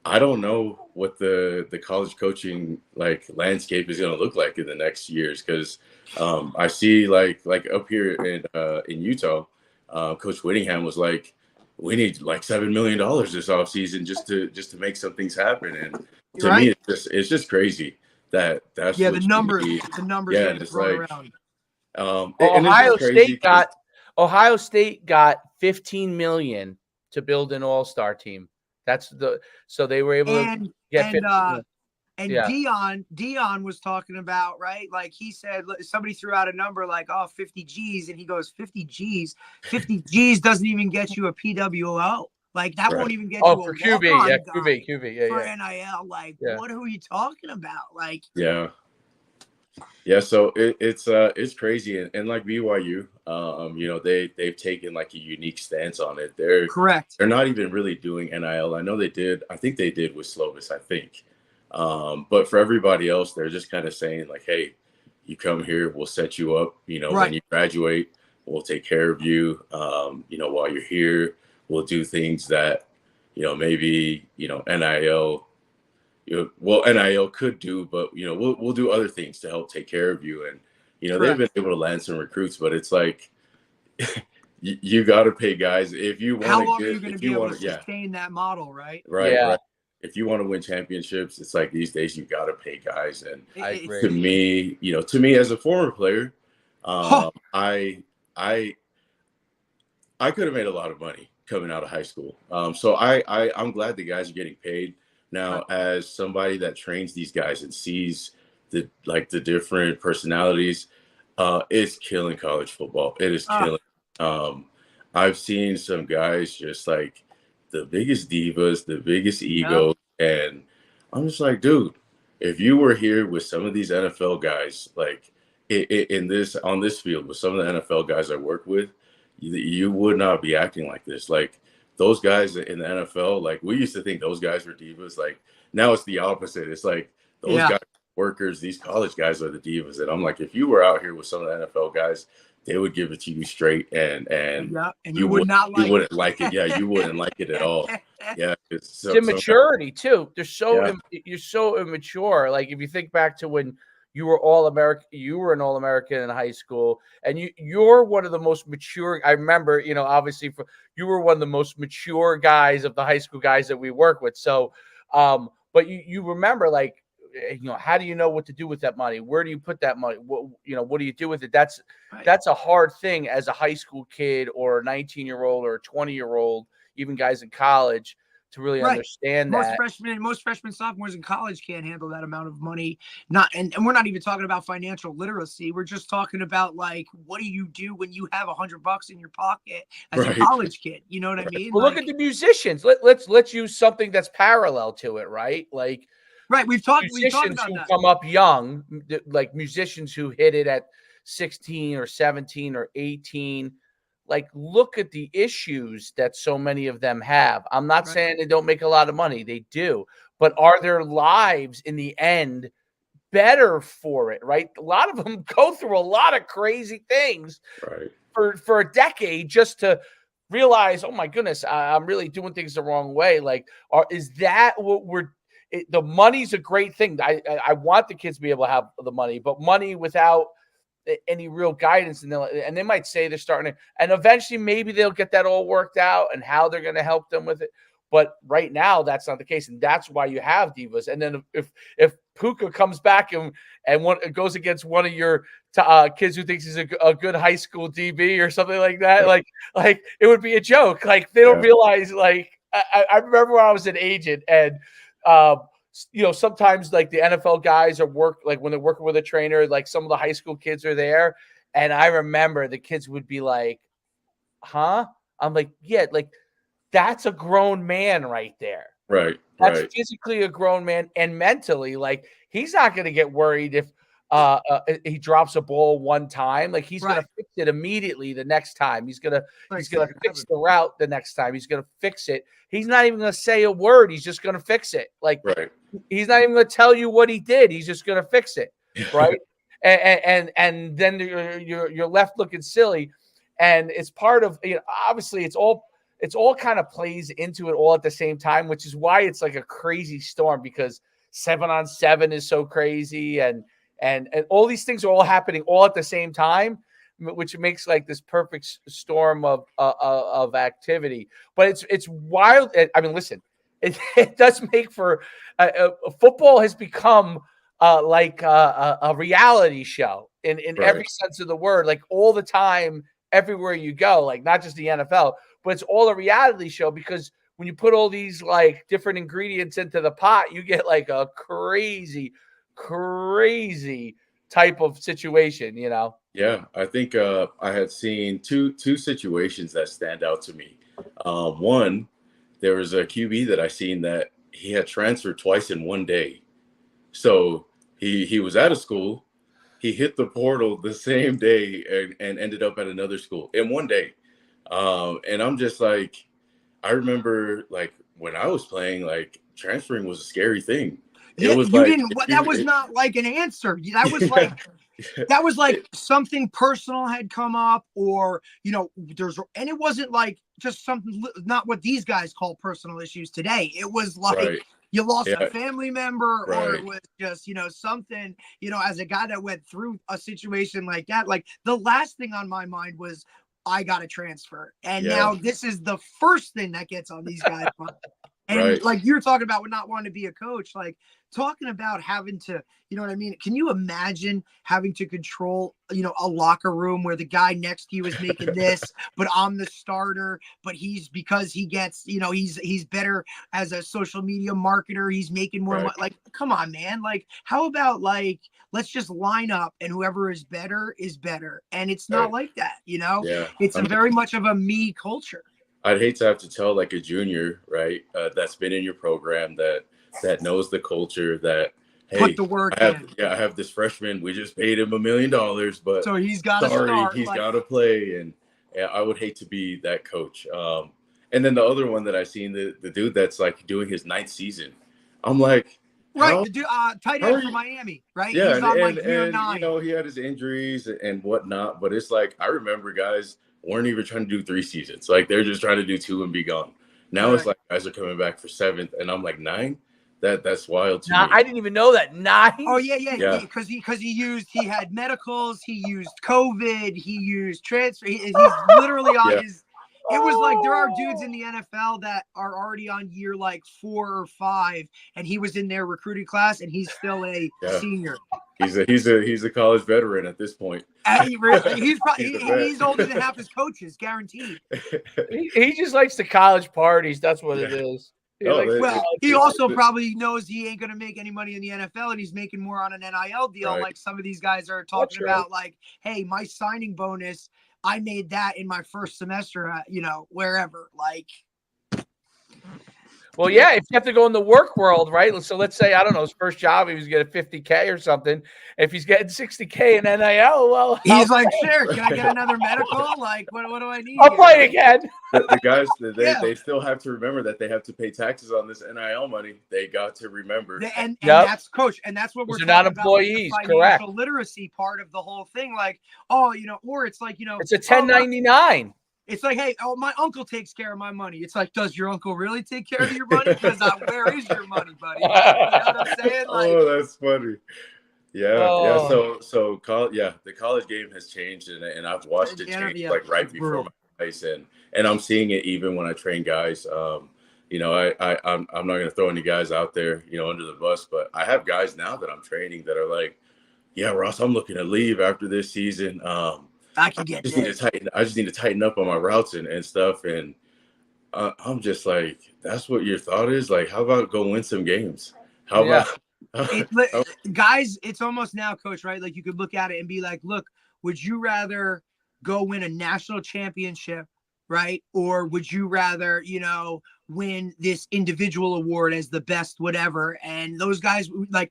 I don't know what the college coaching landscape is going to look like in the next years, because I see like up here in Utah, Coach Whittingham was like, we need like $7 million this offseason just to make some things happen. And to me, it's just crazy that's the numbers getting thrown around. Ohio State got $15 million to build an all-star team. So they were able to get Dion was talking about, right? Like he said, somebody threw out a number like, 50 G's. And he goes, 50 G's? 50 G's doesn't even get you a PWO. Like that won't even get you a QB. QB. For NIL. Like, what are you talking about? Like, yeah. So it's crazy. And like BYU, they've taken like a unique stance on it. They're not even really doing NIL. I know they did. I think they did with Slovis, I think. But for everybody else, they're just kind of saying like, hey, you come here, we'll set you up. When you graduate, we'll take care of you. While you're here, we'll do things that, maybe, NIL, NIL could do, but, we'll do other things to help take care of you. And, they've been able to land some recruits, but it's like, you got to pay guys if you want to. How long are you going to be able to sustain that model, right? Right. If you want to win championships, it's like these days you got to pay guys. And to me as a former player, I could have made a lot of money coming out of high school. So I'm glad the guys are getting paid now. As somebody that trains these guys and sees the different personalities, it's killing college football. It is killing. I've seen some guys just like the biggest divas, the biggest egos, and I'm just like, dude, if you were here with some of these NFL guys, like on this field with some of the NFL guys I work with, you would not be acting like this. Like those guys in the NFL, like we used to think those guys were divas. Like now it's the opposite. It's like those guys, workers, these college guys are the divas. And I'm like, if you were out here with some of the NFL guys, they would give it to you straight, and you wouldn't like it. Yeah, you wouldn't like it at all. Yeah, it's immaturity too. You're so immature. Like if you think back to when you were you were an All-American in high school, and you're one of the most mature. I remember, obviously you were one of the most mature guys of the high school guys that we work with. So, but you remember like, how do you know what to do with that money? Where do you put that money? What do you do with it? That's a hard thing as a high school kid or a 19-year-old or a 20-year-old, even guys in college, to really understand that. Most freshmen, sophomores in college can't handle that amount of money. And we're not even talking about financial literacy. We're just talking about like, what do you do when you have $100 in your pocket as a college kid? You know what I mean? Well, look at the musicians. Let's use something that's parallel to it, right? Like, we've talked musicians about who that. come up young, like musicians who hit it at 16 or 17 or 18. Like, look at the issues that so many of them have. I'm not saying they don't make a lot of money. They do. But are their lives in the end better for it, right? A lot of them go through a lot of crazy things for a decade just to realize, oh, my goodness, I'm really doing things the wrong way. Like, is that what the money's a great thing. I want the kids to be able to have the money, but money without any real guidance, and they might say they're starting to, and eventually maybe they'll get that all worked out and how they're going to help them with it. But right now that's not the case, and that's why you have divas. And then if Puka comes back and goes against one of your kids who thinks he's a good high school DB or something like that, like it would be a joke. Like they don't realize like I remember when I was an agent, and sometimes like the NFL guys are like when they're working with a trainer, like some of the high school kids are there, and I remember the kids would be like, "Huh?" I'm like, "Yeah, like that's a grown man right there. Right. That's Right. physically a grown man, and mentally, like he's not going to get worried if he drops a ball one time. Like he's going to fix it immediately the next time. He's gonna fix the route the next time. He's going to fix it. He's not even going to say a word. He's just going to fix it. Like he's not even going to tell you what he did. He's just going to fix it, right? and then you're left looking silly, and it's part of obviously it's all kind of plays into it all at the same time, which is why it's like a crazy storm, because 7-on-7 is so crazy, and all these things are all happening all at the same time, which makes like this perfect storm of activity. But it's wild. I mean, listen, it does make for football has become like a reality show in every sense of the word, like all the time, everywhere you go, like not just the NFL. But it's all a reality show, because when you put all these like different ingredients into the pot, you get like a crazy type of situation, Yeah, I think I had seen two situations that stand out to me. One, there was a QB that I seen that he had transferred twice in one day. So he was out of school, he hit the portal the same day and ended up at another school in one day. And I'm just like, I remember like when I was playing, like transferring was a scary thing. It was like that was not like an answer. That was like that was like something personal had come up, or and it wasn't like just something, not what these guys call personal issues today. It was like you lost a family member, or it was just something, as a guy that went through a situation like that, like the last thing on my mind was, I got to transfer. And now this is the first thing that gets on these guys' mind. And like you're talking about with not wanting to be a coach, like talking about having to, you know what I mean? Can you imagine having to control, a locker room where the guy next to you is making this, but I'm the starter, but because he gets, he's better as a social media marketer. He's making more money. Like, come on, man. Like, how about like, let's just line up and whoever is better is better. And it's not like that, it's very much of a me culture. I'd hate to have to tell like a junior, right, that's been in your program, that knows the culture, that hey, put the work in. I have this freshman. We just paid him $1 million, but so he's got to start. He's got to play, and I would hate to be that coach. And then the other one that I seen, the dude that's like doing his 9th season, I'm like, the dude, tight end from Miami, right? Yeah, he's on like year 9. He had his injuries and whatnot, but it's like I remember guys weren't even trying to do 3 seasons. Like they're just trying to do 2 and be gone. Now it's like guys are coming back for 7th, and I'm like 9. That's wild to me. I didn't even know that. 9. Oh yeah. Because he had medicals, he used COVID, he used transfer. He's literally on his. It was like there are dudes in the NFL that are already on year like 4 or 5, and he was in their recruiting class, and he's still a senior. He's a college veteran at this point. He's older than half his coaches, guaranteed. He just likes the college parties. That's what it is. He also probably knows he ain't going to make any money in the NFL, and he's making more on an NIL deal. Like some of these guys are talking about, like, hey, my signing bonus, I made that in my first semester, wherever. Like, well, yeah, if you have to go in the work world, right? So let's say, I don't know, his first job, he was getting $50K or something. If he's getting $60K in NIL, well, he's like, sure, can I get another medical? Like, what do I need? I'll play again. The guys, they still have to remember that they have to pay taxes on this NIL money. They got to remember. And that's, coach, and that's what we're talking not employees, about, the financial literacy part of the whole thing. Like, or it's like, it's a 1099. It's like, hey, my uncle takes care of my money. It's like, does your uncle really take care of your money? Because where is your money, buddy? You know what I'm saying? Like, that's funny. Yeah. So the college game has changed, and I've watched it change like right before my eyes, and I'm seeing it even when I train guys. I'm not going to throw any guys out there, under the bus, but I have guys now that I'm training that are like, yeah, Ross, I'm looking to leave after this season. I just need to tighten up on my routes and stuff. And I'm just like, that's what your thought is? Like, how about go win some games? How Yeah. about Guys, it's almost now, coach, right? Like you could look at it and be like, look, would you rather go win a national championship, right? Or would you rather, win this individual award as the best whatever? And those guys, like,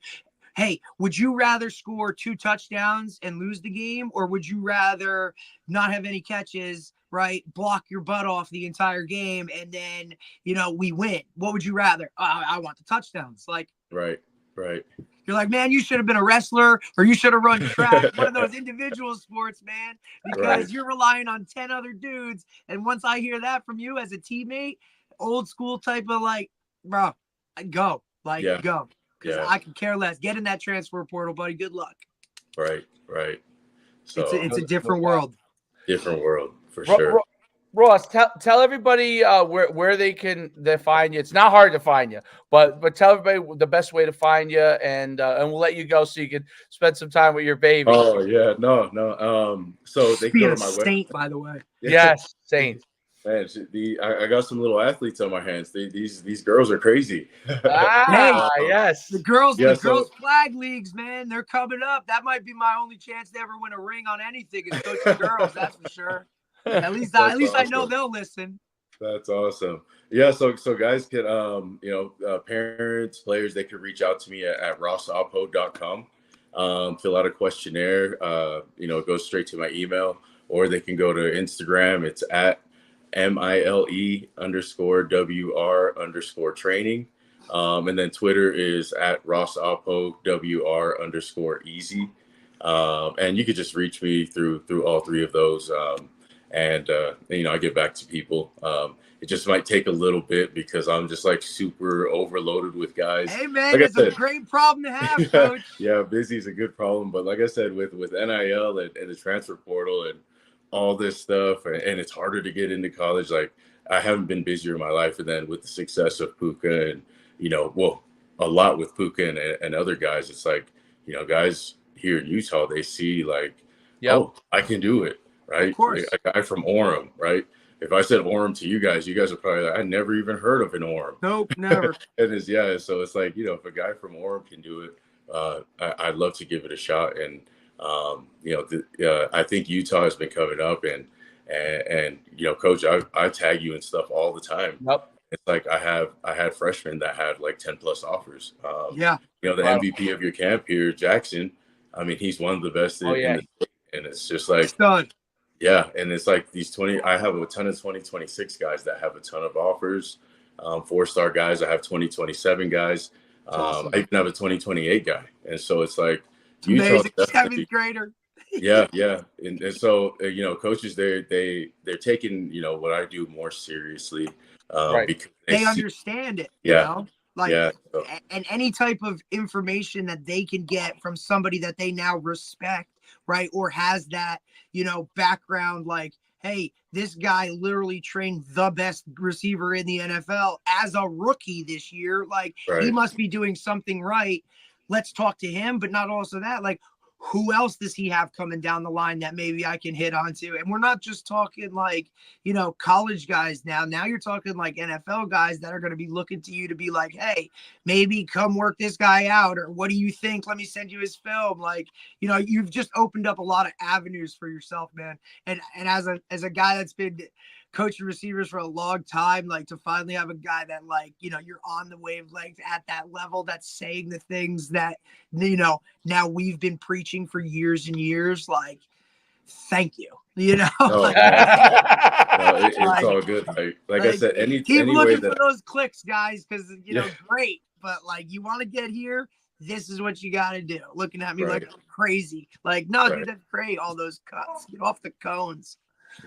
hey, would you rather score 2 touchdowns and lose the game, or would you rather not have any catches, right? Block your butt off the entire game, and then we win? What would you rather? I want the touchdowns. Like, right. you're like, man, you should have been a wrestler, or you should have run track, one of those individual sports, man, because Right. you're relying on 10 other dudes. And once I hear that from you as a teammate, old school type of like, bro, go, like, Yeah. go. Because Yeah. I could care less. Get in that transfer portal, buddy. Good luck. Right. So It's a different world. Different world for Ro- sure. Ro- Ross, tell everybody where they find you. It's not hard to find you, but tell everybody the best way to find you, and we'll let you go so you can spend some time with your baby. Oh yeah, no. So they can Being go a to my saint, website. by the way. Yes, Saint. Man, I got some little athletes on my hands. These girls are crazy. Yes. The girls Yeah, so- flag leagues, man, they're coming up. That might be my only chance to ever win a ring on anything is coaching girls. That's for sure. At least That's I know awesome. they'll listen. That's awesome. Yeah, so guys can parents, players, they can reach out to me at rossapo.com. Fill out a questionnaire. It goes straight to my email, or they can go to Instagram. It's at MILE_WR_training. And then Twitter is at RossApoWR_easy. And you could just reach me through all three of those. And I get back to people. It just might take a little bit because I'm just like super overloaded with guys. Hey man, like it's a great problem to have, coach. Yeah, busy is a good problem, but like I said, with NIL and the transfer portal and all this stuff, and it's harder to get into college. Like I haven't been busier in my life, and then with the success of Puka and a lot with Puka and other guys, it's like guys here in Utah, they see like, oh, I can do it. Right, of course. A guy from Orem, right? If I said Orem to you guys are probably like, I never even heard of an Orem. Nope, never. And so it's like if a guy from Orem can do it, I'd love to give it a shot. And I think Utah has been coming up, and Coach, I tag you and stuff all the time. Yep. It's like I had freshmen that had like 10 plus offers. Yeah. The MVP of your camp here, Jackson. I mean, he's one of the best in the state, and it's just like. Stud. Yeah, and it's like these I have a ton of 2026 guys that have a ton of offers. 4-star guys, I have 2027 guys. Awesome. I even have a 2028 guy, and so it's like amazing. 7th grader. yeah, and so coaches they're taking what I do more seriously because they understand it. And any type of information that they can get from somebody that they now respect, right, or has that background, like, hey, this guy literally trained the best receiver in the NFL as a rookie this year. Like, he must be doing something right. Let's talk to him. But not also that, like, who else does he have coming down the line that maybe I can hit onto? And we're not just talking like, college guys now. Now you're talking like NFL guys that are going to be looking to you to be like, hey, maybe come work this guy out. Or what do you think? Let me send you his film. Like, you've just opened up a lot of avenues for yourself, man. And as a guy that's been coaching receivers for a long time, like to finally have a guy that like, you're on the wavelength at that level that's saying the things that, now we've been preaching for years and years, like, thank you, it's all good. Like I said, keep looking for those clicks, guys, because great, but like you want to get here, this is what you got to do. Looking at me like I'm crazy, like, no, dude, that's great. All those cuts, get off the cones.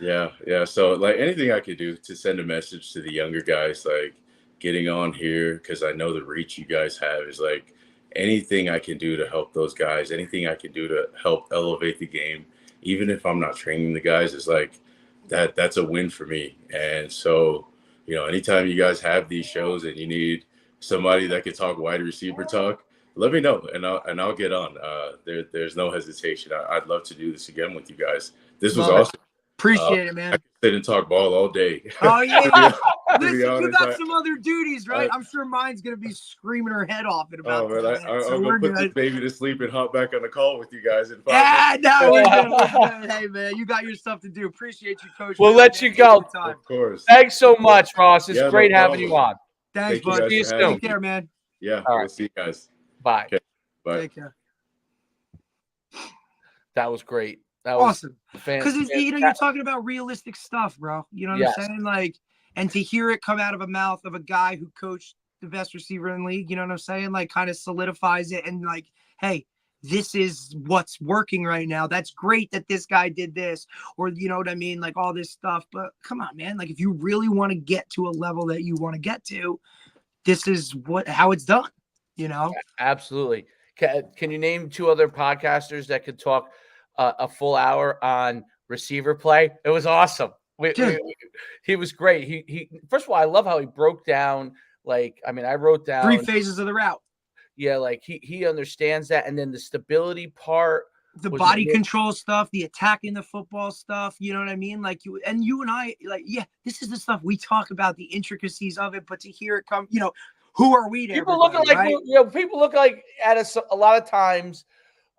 Yeah. So like anything I could do to send a message to the younger guys, like getting on here, because I know the reach you guys have is like anything I can do to help those guys, anything I can do to help elevate the game, even if I'm not training the guys, is like that's a win for me. And so, anytime you guys have these shows and you need somebody that can talk wide receiver talk, let me know and I'll get on. There's no hesitation. I'd love to do this again with you guys. This was awesome. Appreciate it, man. I could sit and talk ball all day. Oh yeah. Listen, you honest, got some other duties, right? I'm sure mine's gonna be screaming her head off in about 10 minutes. I'll go put this baby to sleep and hop back on the call with you guys in 5 minutes. No, we're good. We're good. Hey, man, you got your stuff to do. Appreciate you, Coach. We'll let you go. Of course. Thanks so much, Ross. It's great having you on. Thanks, bud. See you soon. Take care, man. Yeah, All we'll right. see you guys. Bye. Okay. Bye. Take care. That was great. That was awesome. Because you're talking about realistic stuff, bro. You know what I'm saying? Like, and to hear it come out of a mouth of a guy who coached the best receiver in the league, you know what I'm saying? Like, kind of solidifies it and like, hey, this is what's working right now. That's great that this guy did this, or you know what I mean? Like all this stuff. But come on, man. Like, if you really want to get to a level that you want to get to, this is how it's done, you know? Absolutely. Can you name 2 other podcasters that could talk a full hour on receiver play? It was awesome. He was great. He first of all, I love how he broke down. Like, I mean, I wrote down 3 phases of the route. Yeah, like he understands that, and then the stability part, the body control stuff, the attacking the football stuff. You know what I mean? Like you and I, like, yeah, this is the stuff we talk about, the intricacies of it. But to hear it come, you know, who are we to people looking like, right? You know, people look like at us a lot of times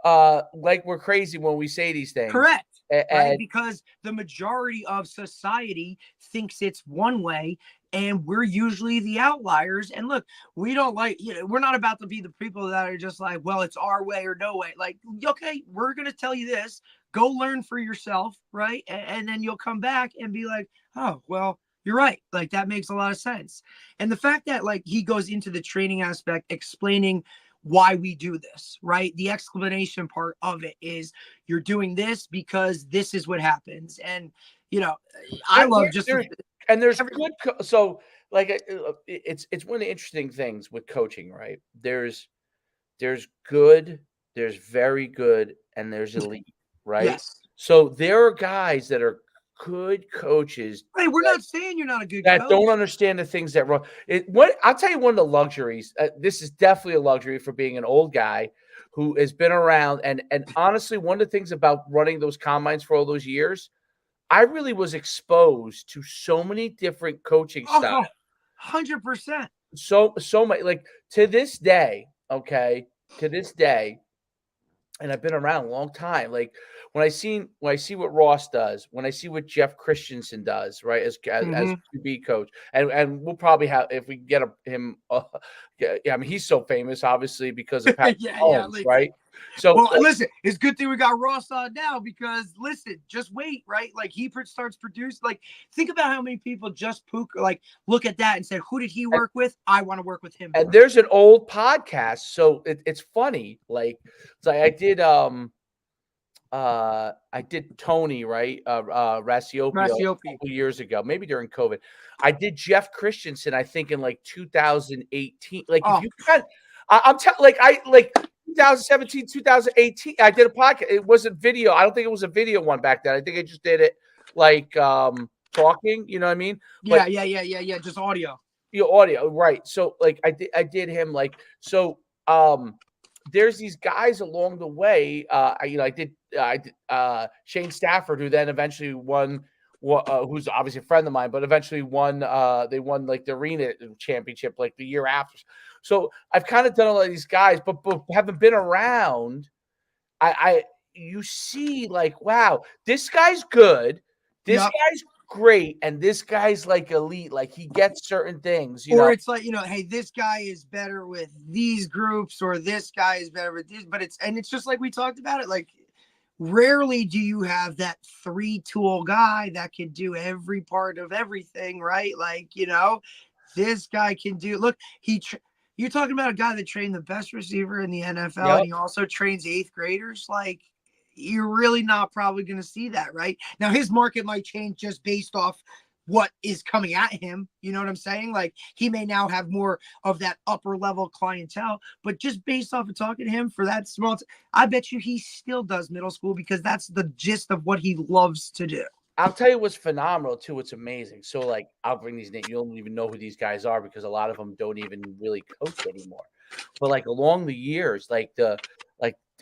like we're crazy when we say these things. Correct. Right? Because the majority of society thinks it's one way, and we're usually the outliers. And look, we don't like, you know, we're not about to be the people that are just like, well, it's our way or no way. Like, okay, we're going to tell you this, go learn for yourself. Right. And then you'll come back and be like, oh, well, you're right. Like, that makes a lot of sense. And the fact that, like, he goes into the training aspect, explaining why we do this, right? The explanation part of it is you're doing this because this is what happens. And, you know, I love just and there's good. So like, it's one of the interesting things with coaching, right? There's good, there's very good, and there's elite, right? Yes. So there are guys that are good coaches. Hey, we're not saying you're not a good that coach. Don't understand the things that wrong. I'll tell you one of the luxuries. This is definitely a luxury for being an old guy who has been around. And honestly, one of the things about running those combines for all those years, I really was exposed to so many different coaching styles. 100%. So many, like, to this day, and I've been around a long time. Like, when I see what Ross does, when I see what Jeff Christensen does, right, as QB coach, and we'll probably have, if we get him, I mean, he's so famous, obviously, because of Patrick Mahomes, right? So, well, listen, it's a good thing we got Ross on now, because listen, just wait, right? Like, he starts producing. Like, think about how many people just like look at that and said, who did he work with? I want to work with him. And there's an old podcast, so it's funny. Like, so I did Tony, right? Raciopio a couple years ago, maybe during COVID. I did Jeff Christensen, I think, in like 2018. Like, if you can, I'm telling, like 2017, 2018, I did a podcast. It wasn't video. I don't think it was a video one back then. I think I just did it like talking, you know what I mean? Yeah, yeah. Just audio. Your audio, right? So, like, I did him, like, so. There's these guys along the way. I did Shane Stafford, who then eventually won. Who's obviously a friend of mine, but eventually won. They won like the arena championship like the year after. So I've kind of done a lot of these guys, but haven't been around. You see, like, wow, this guy's good. This guy's great, and this guy's like elite. Like, he gets certain things, you know. It's like, you know, hey, this guy is better with these groups, or this guy is better with this. But it's just like we talked about it. Like, rarely do you have that 3-tool guy that can do every part of everything, right? Like, you know, this guy can do. Look, you're talking about a guy that trained the best receiver in the NFL, and he also trains 8th graders. Like, you're really not probably going to see that, right? Now, his market might change just based off what is coming at him. You know what I'm saying? Like, he may now have more of that upper level clientele, but just based off of talking to him for that small, I bet you he still does middle school, because that's the gist of what he loves to do. I'll tell you what's phenomenal too. It's amazing. So, like, I'll bring these names. You don't even know who these guys are, because a lot of them don't even really coach anymore. But like, along the years,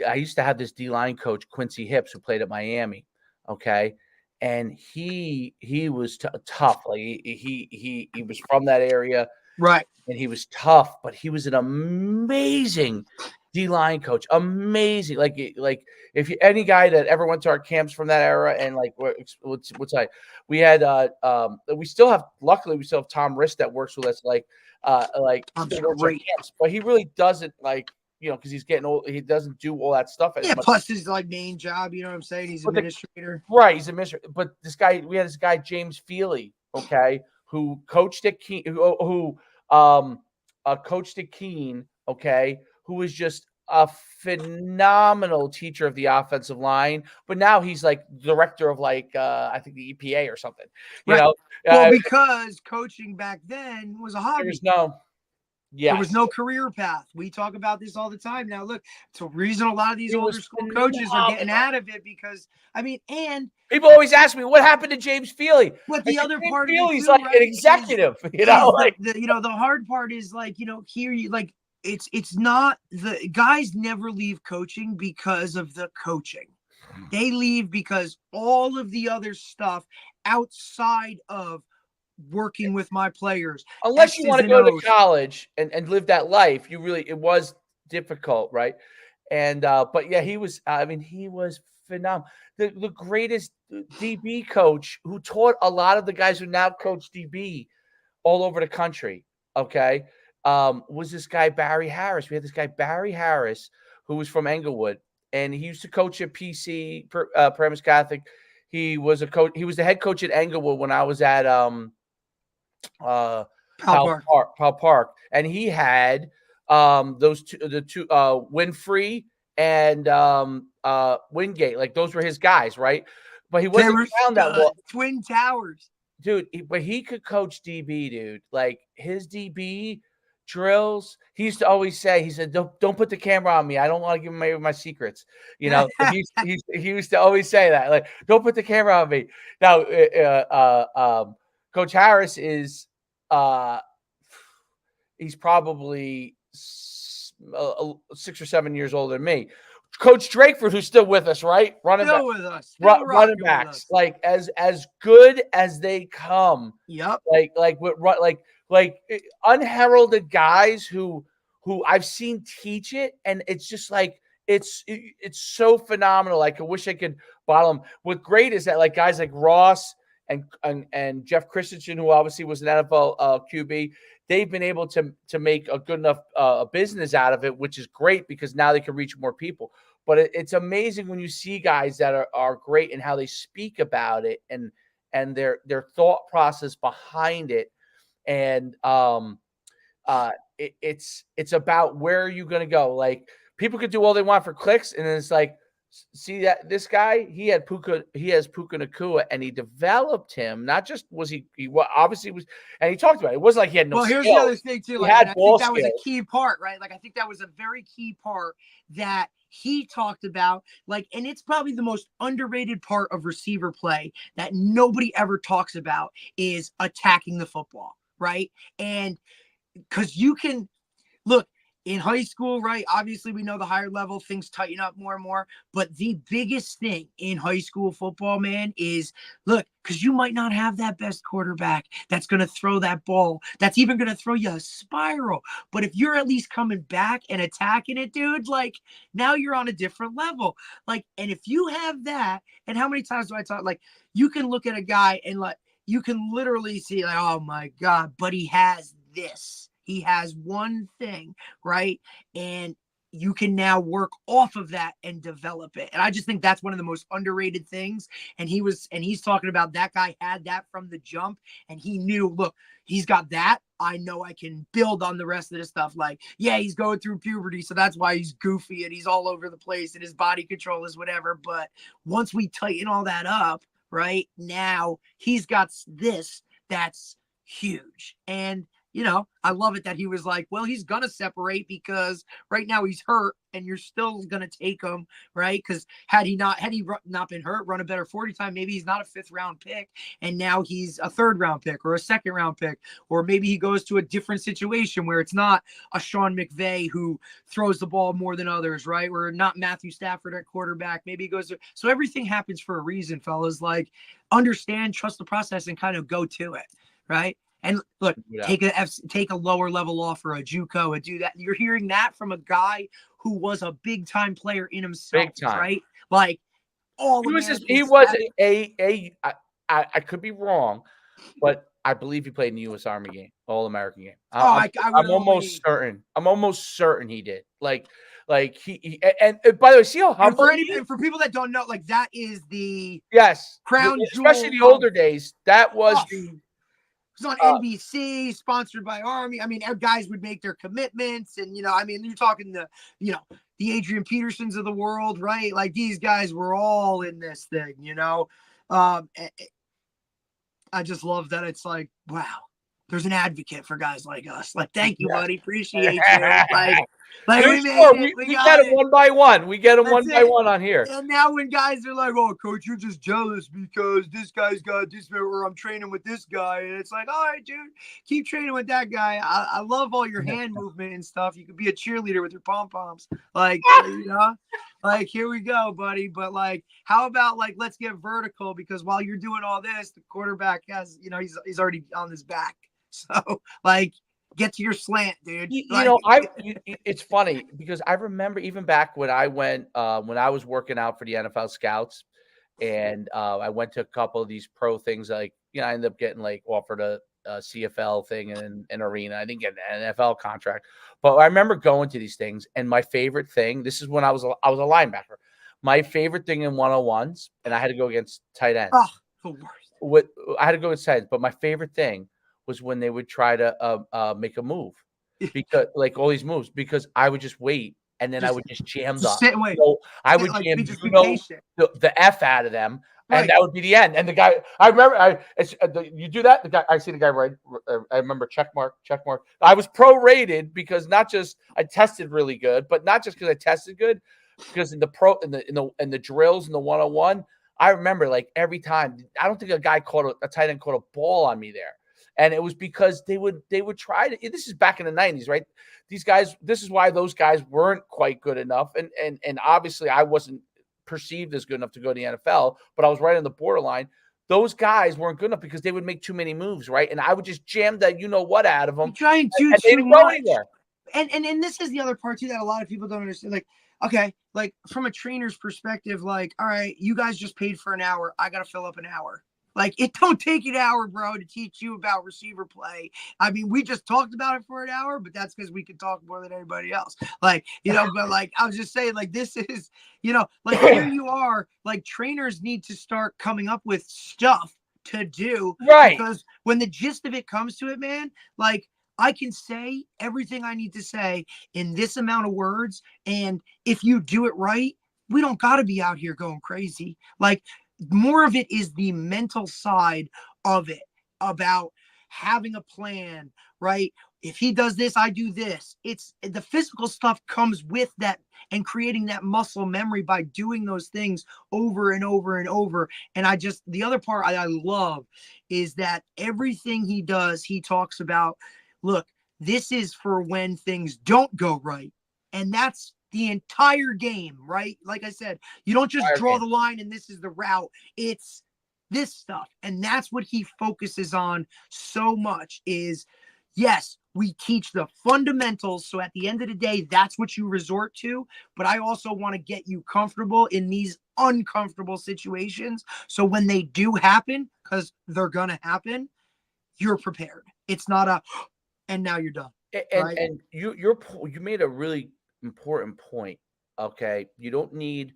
I used to have this D-line coach, Quincy Hips, who played at Miami. Okay. and he was tough. Like he was from that area, Right. and he was tough, but he was an amazing D-line coach. Amazing. Like if you, any guy that ever went to our camps from that era, and like what's I we had we still have, luckily we still have Tom Riss that works with us, like still works our Great. camps, but he really doesn't, like, because he's getting old, he doesn't do all that stuff as Yeah, much. plus his like main job, you know what I'm saying? He's administrator. Right, he's a minister. But we had this guy James Feely, okay, who coached at Keene, who coached at Keene, okay, who was just a phenomenal teacher of the offensive line. But now he's like director of like I think the EPA or something. You Right. know, Well, because coaching back then was a there hobby. was no. Yes. There was no career path. We talk about this all the time. Now, look, it's a reason a lot of these older school coaches are getting out of it, because, I mean, and people always ask me what happened to James Feely. but the other James part Feely's of it too, like right, an executive, like the hard part is, like, here you like it's not, the guys never leave coaching because of the coaching. They leave because all of the other stuff outside of working with my players, unless you want to go to O's. college and live that life, it was difficult, right? And but yeah, he was phenomenal. The greatest DB coach, who taught a lot of the guys who now coach DB all over the country, okay, was this guy Barry Harris. We had this guy Barry Harris, who was from Englewood, and he used to coach at PC, Paramus Catholic. He was a coach. He was the head coach at Englewood when I was at Powell Park, and he had the two Winfrey and Wingate, like those were his guys, right? But he wasn't around that well. Twin Towers, dude. But he could coach DB, dude. Like his DB drills, he used to always say, he said, don't put the camera on me. I don't want to give him my secrets. He used to always say that, like, don't put the camera on me. Now, Coach Harris is he's probably 6 or 7 years older than me. Coach Drakeford, who's still with us, right? Running backs, like as good as they come. Yep. Like unheralded guys who I've seen teach it, and it's just like it's so phenomenal. Like, I wish I could bottle them. What's great is that, like, guys like Ross and Jeff Christensen, who obviously was an NFL QB, they've been able to make a good enough business out of it, which is great because now they can reach more people. But it's amazing when you see guys that are great and how they speak about it, and their thought process behind it. And it's about where are you going to go. Like, people could do all they want for clicks, and then it's like, see that this guy, he has Puka Nacua, and he developed him. Not just was he obviously was, and he talked about it. It wasn't like he had no skills. Here's the other thing too. Like, I think that was a key part, right? Like, I think that was a very key part that he talked about. Like, and it's probably the most underrated part of receiver play that nobody ever talks about is attacking the football, right? And because you can look. In high school, right? Obviously, we know the higher level things tighten up more and more. But the biggest thing in high school football, man, is look, because you might not have that best quarterback that's going to throw that ball, that's even going to throw you a spiral. But if you're at least coming back and attacking it, dude, like, now you're on a different level. Like, and if you have that, and how many times do I talk? Like, you can look at a guy and, like, you can literally see, like, oh my God, but he has this. He has one thing, right? And you can now work off of that and develop it. And I just think that's one of the most underrated things. And he's talking about that guy had that from the jump, and he knew, look, he's got that. I know I can build on the rest of this stuff. Like, yeah, he's going through puberty, so that's why he's goofy and he's all over the place and his body control is whatever. But once we tighten all that up, right, now he's got this that's huge. And I love it that he was like, well, he's going to separate because right now he's hurt and you're still going to take him, right? Because had he not been hurt, run a better 40 time, maybe he's not a 5th round pick. And now he's a 3rd round pick or a 2nd round pick. Or maybe he goes to a different situation where it's not a Sean McVay who throws the ball more than others, right? Or not Matthew Stafford at quarterback. Maybe he goes to, so everything happens for a reason, fellas. Like, understand, trust the process, and kind of go to it, right? And look, take a lower level offer, a JUCO, and do that. You're hearing that from a guy who was a big time player in himself, right? Like all he was I could be wrong, but I believe he played in the U.S. Army game, All-American game. I'm almost certain. I'm almost certain he did. Like he and by the way, see how humble. And for people that don't know, like that is the crown jewel, especially the older days. That was it was on NBC, sponsored by Army. I mean, guys would make their commitments, and you're talking the Adrian Petersons of the world, right? Like these guys were all in this thing, I just love that it's like, wow, there's an advocate for guys like us. Like, thank you, buddy. Appreciate you. Like we get them one by one. We get them one by one on here. And now when guys are like, oh, coach, you're just jealous because this guy's got this, or I'm training with this guy. And it's like, all right, dude, keep training with that guy. I love all your hand movement and stuff. You could be a cheerleader with your pom-poms. Like, like, here we go, buddy. But like, how about like, let's get vertical, because while you're doing all this, the quarterback has, he's already on his back. So like, get to your slant, dude. It's funny because I remember even back when I went, when I was working out for the NFL scouts, and I went to a couple of these pro things. Like, I ended up getting like offered a CFL thing in an arena. I didn't get an NFL contract, but I remember going to these things. And my favorite thing, this is when I was a linebacker. My favorite thing in 101s, and I had to go against tight ends. Oh, the worst. I had to go against tight ends, but my favorite thing was when they would try to make a move, because like all these moves, because I would just wait and then I would just jam them. So I would jam the F out of them, and that would be the end. And the guy, I remember, you do that. The guy, I see the guy right. I remember check mark. I was prorated because not just I tested really good, but not just because I tested good, because in the drills in the 101, I remember like every time. I don't think a tight end caught a ball on me there. And it was because they would try to. This is back in the 90s, right? These guys. This is why those guys weren't quite good enough, and obviously I wasn't perceived as good enough to go to the NFL, but I was right on the borderline. Those guys weren't good enough because they would make too many moves, right? And I would just jam that what out of them. You try and do too much. And this is the other part too that a lot of people don't understand. Like, okay, like from a trainer's perspective, like, all right, you guys just paid for an hour. I got to fill up an hour. Like, it don't take an hour, bro, to teach you about receiver play. I mean, we just talked about it for an hour, but that's because we can talk more than anybody else. Like, but like, I was just saying, like, this is, like, here you are, like, trainers need to start coming up with stuff to do. Right. Because when the gist of it comes to it, man, like, I can say everything I need to say in this amount of words. And if you do it right, we don't got to be out here going crazy. Like, more of it is the mental side of it, about having a plan, right? If he does this, I do this. It's the physical stuff comes with that, and creating that muscle memory by doing those things over and over and over. And the other part I love is that everything he does, he talks about, look, this is for when things don't go right. And that's the entire game, right? Like I said, you don't just draw the line and this is the route. It's this stuff. And that's what he focuses on so much is, yes, we teach the fundamentals. So at the end of the day, that's what you resort to. But I also want to get you comfortable in these uncomfortable situations. So when they do happen, because they're going to happen, you're prepared. It's not and now you're done. And you made a really important point. Okay, you don't need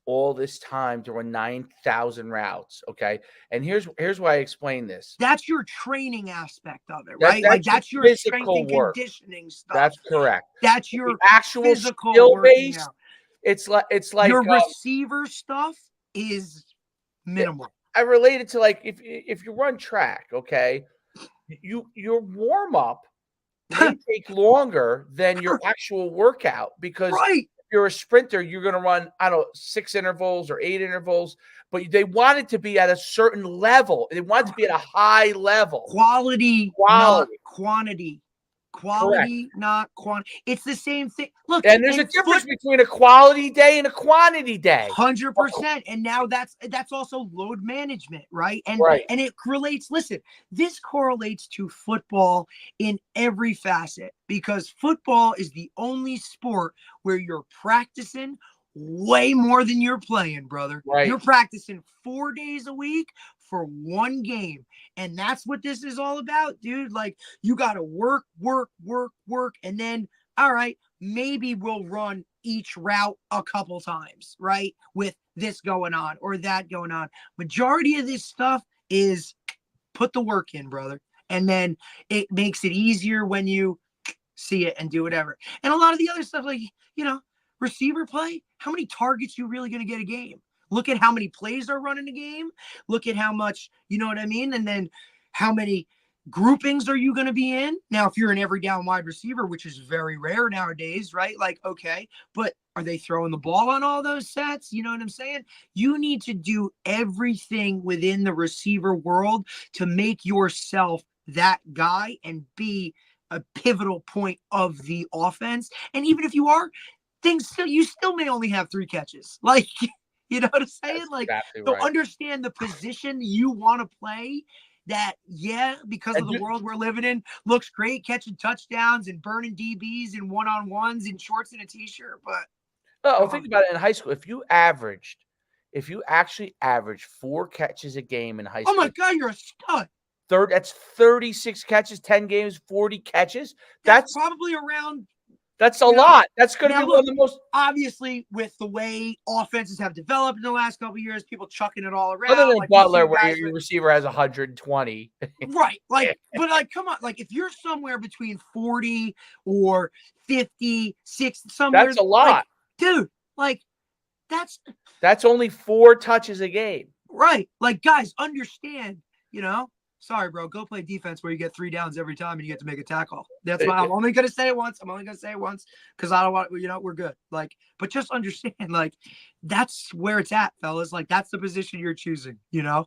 all this time to run 9,000 routes. Okay, and here's why I explain this. That's your training aspect of it, right? That's your strength and conditioning stuff. That's correct. That's your actual skill base. It's like your receiver stuff is minimal. I relate it to like if you run track, okay, your warm up may take longer than your actual workout because Right. if you're a sprinter, you're going to run, I don't know, 6 intervals or 8 intervals, but they want it to be at a certain level. They want it to be at a high level. Quality, not quantity. Quality, Correct. not quantity. It's the same thing. Look, And there's a difference between a quality day and a quantity day. 100%. And now that's also load management, right? And Right. and it relates. Listen, this correlates to football in every facet because football is the only sport where you're practicing way more than you're playing, brother. Right. You're practicing 4 days a week for one game. And that's what this is all about, dude. Like, you got to work. And then, all right, maybe we'll run each route a couple times, right? With this going on or that going on. Majority of this stuff is put the work in, brother. And then it makes it easier when you see it and do whatever. And a lot of the other stuff, like, receiver play, how many targets you really going to get a game? Look at how many plays are running a game. Look at how much, you know what I mean? And then how many groupings are you going to be in? Now, if you're an every down wide receiver, which is very rare nowadays, right? Like, okay, but are they throwing the ball on all those sets? You know what I'm saying? You need to do everything within the receiver world to make yourself that guy and be a pivotal point of the offense. And even if you are, you still may only have 3 catches. Like, you know what I'm saying? That's like, exactly so right. Understand the position you want to play. That, because of the world we're living in, looks great catching touchdowns and burning DBs and one-on-ones in shorts and a t-shirt. But think about it in high school. If you actually averaged 4 catches a game in high school. Oh my God, you're a stud. That's 36 catches, 10 games, 40 catches. That's probably around. That's a lot. That's going to be one of the most. Obviously, with the way offenses have developed in the last couple of years, people chucking it all around. Other than like Butler, where your receiver has 120. Right. Like, but like, come on. Like, if you're somewhere between 40 or 50, 60, somewhere. That's a lot. Like, dude, like, that's only 4 touches a game. Right. Like, guys, understand, sorry, bro, go play defense where you get 3 downs every time and you get to make a tackle. That's why I'm only going to say it once. Because I don't want, we're good. Like, but just understand, like, that's where it's at, fellas. Like, that's the position you're choosing, No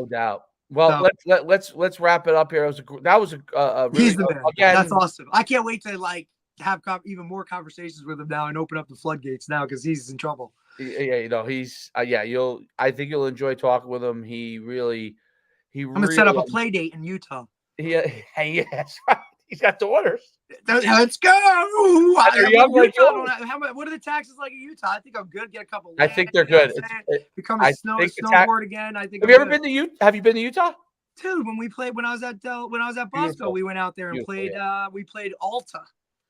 doubt. Well, let's wrap it up here. That was a really he's the man. Again, that's awesome. I can't wait to have even more conversations with him now and open up the floodgates now because he's in trouble. Yeah, he's I think you'll enjoy talking with him. I'm gonna set up a play date in Utah. Yes, right. He's got daughters. Let's go. They're young like you. What are the taxes like in Utah? I think I'm good. Get a couple. I think they're good. Become a snowboard again. I think. Have you ever been to Utah? Have you been to Utah? Dude, when I was at Bosco, we went out there and played. Yeah. We played Alta.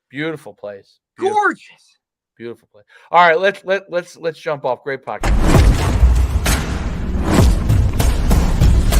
Beautiful place. Gorgeous. Beautiful place. All right, let's jump off. Great podcast.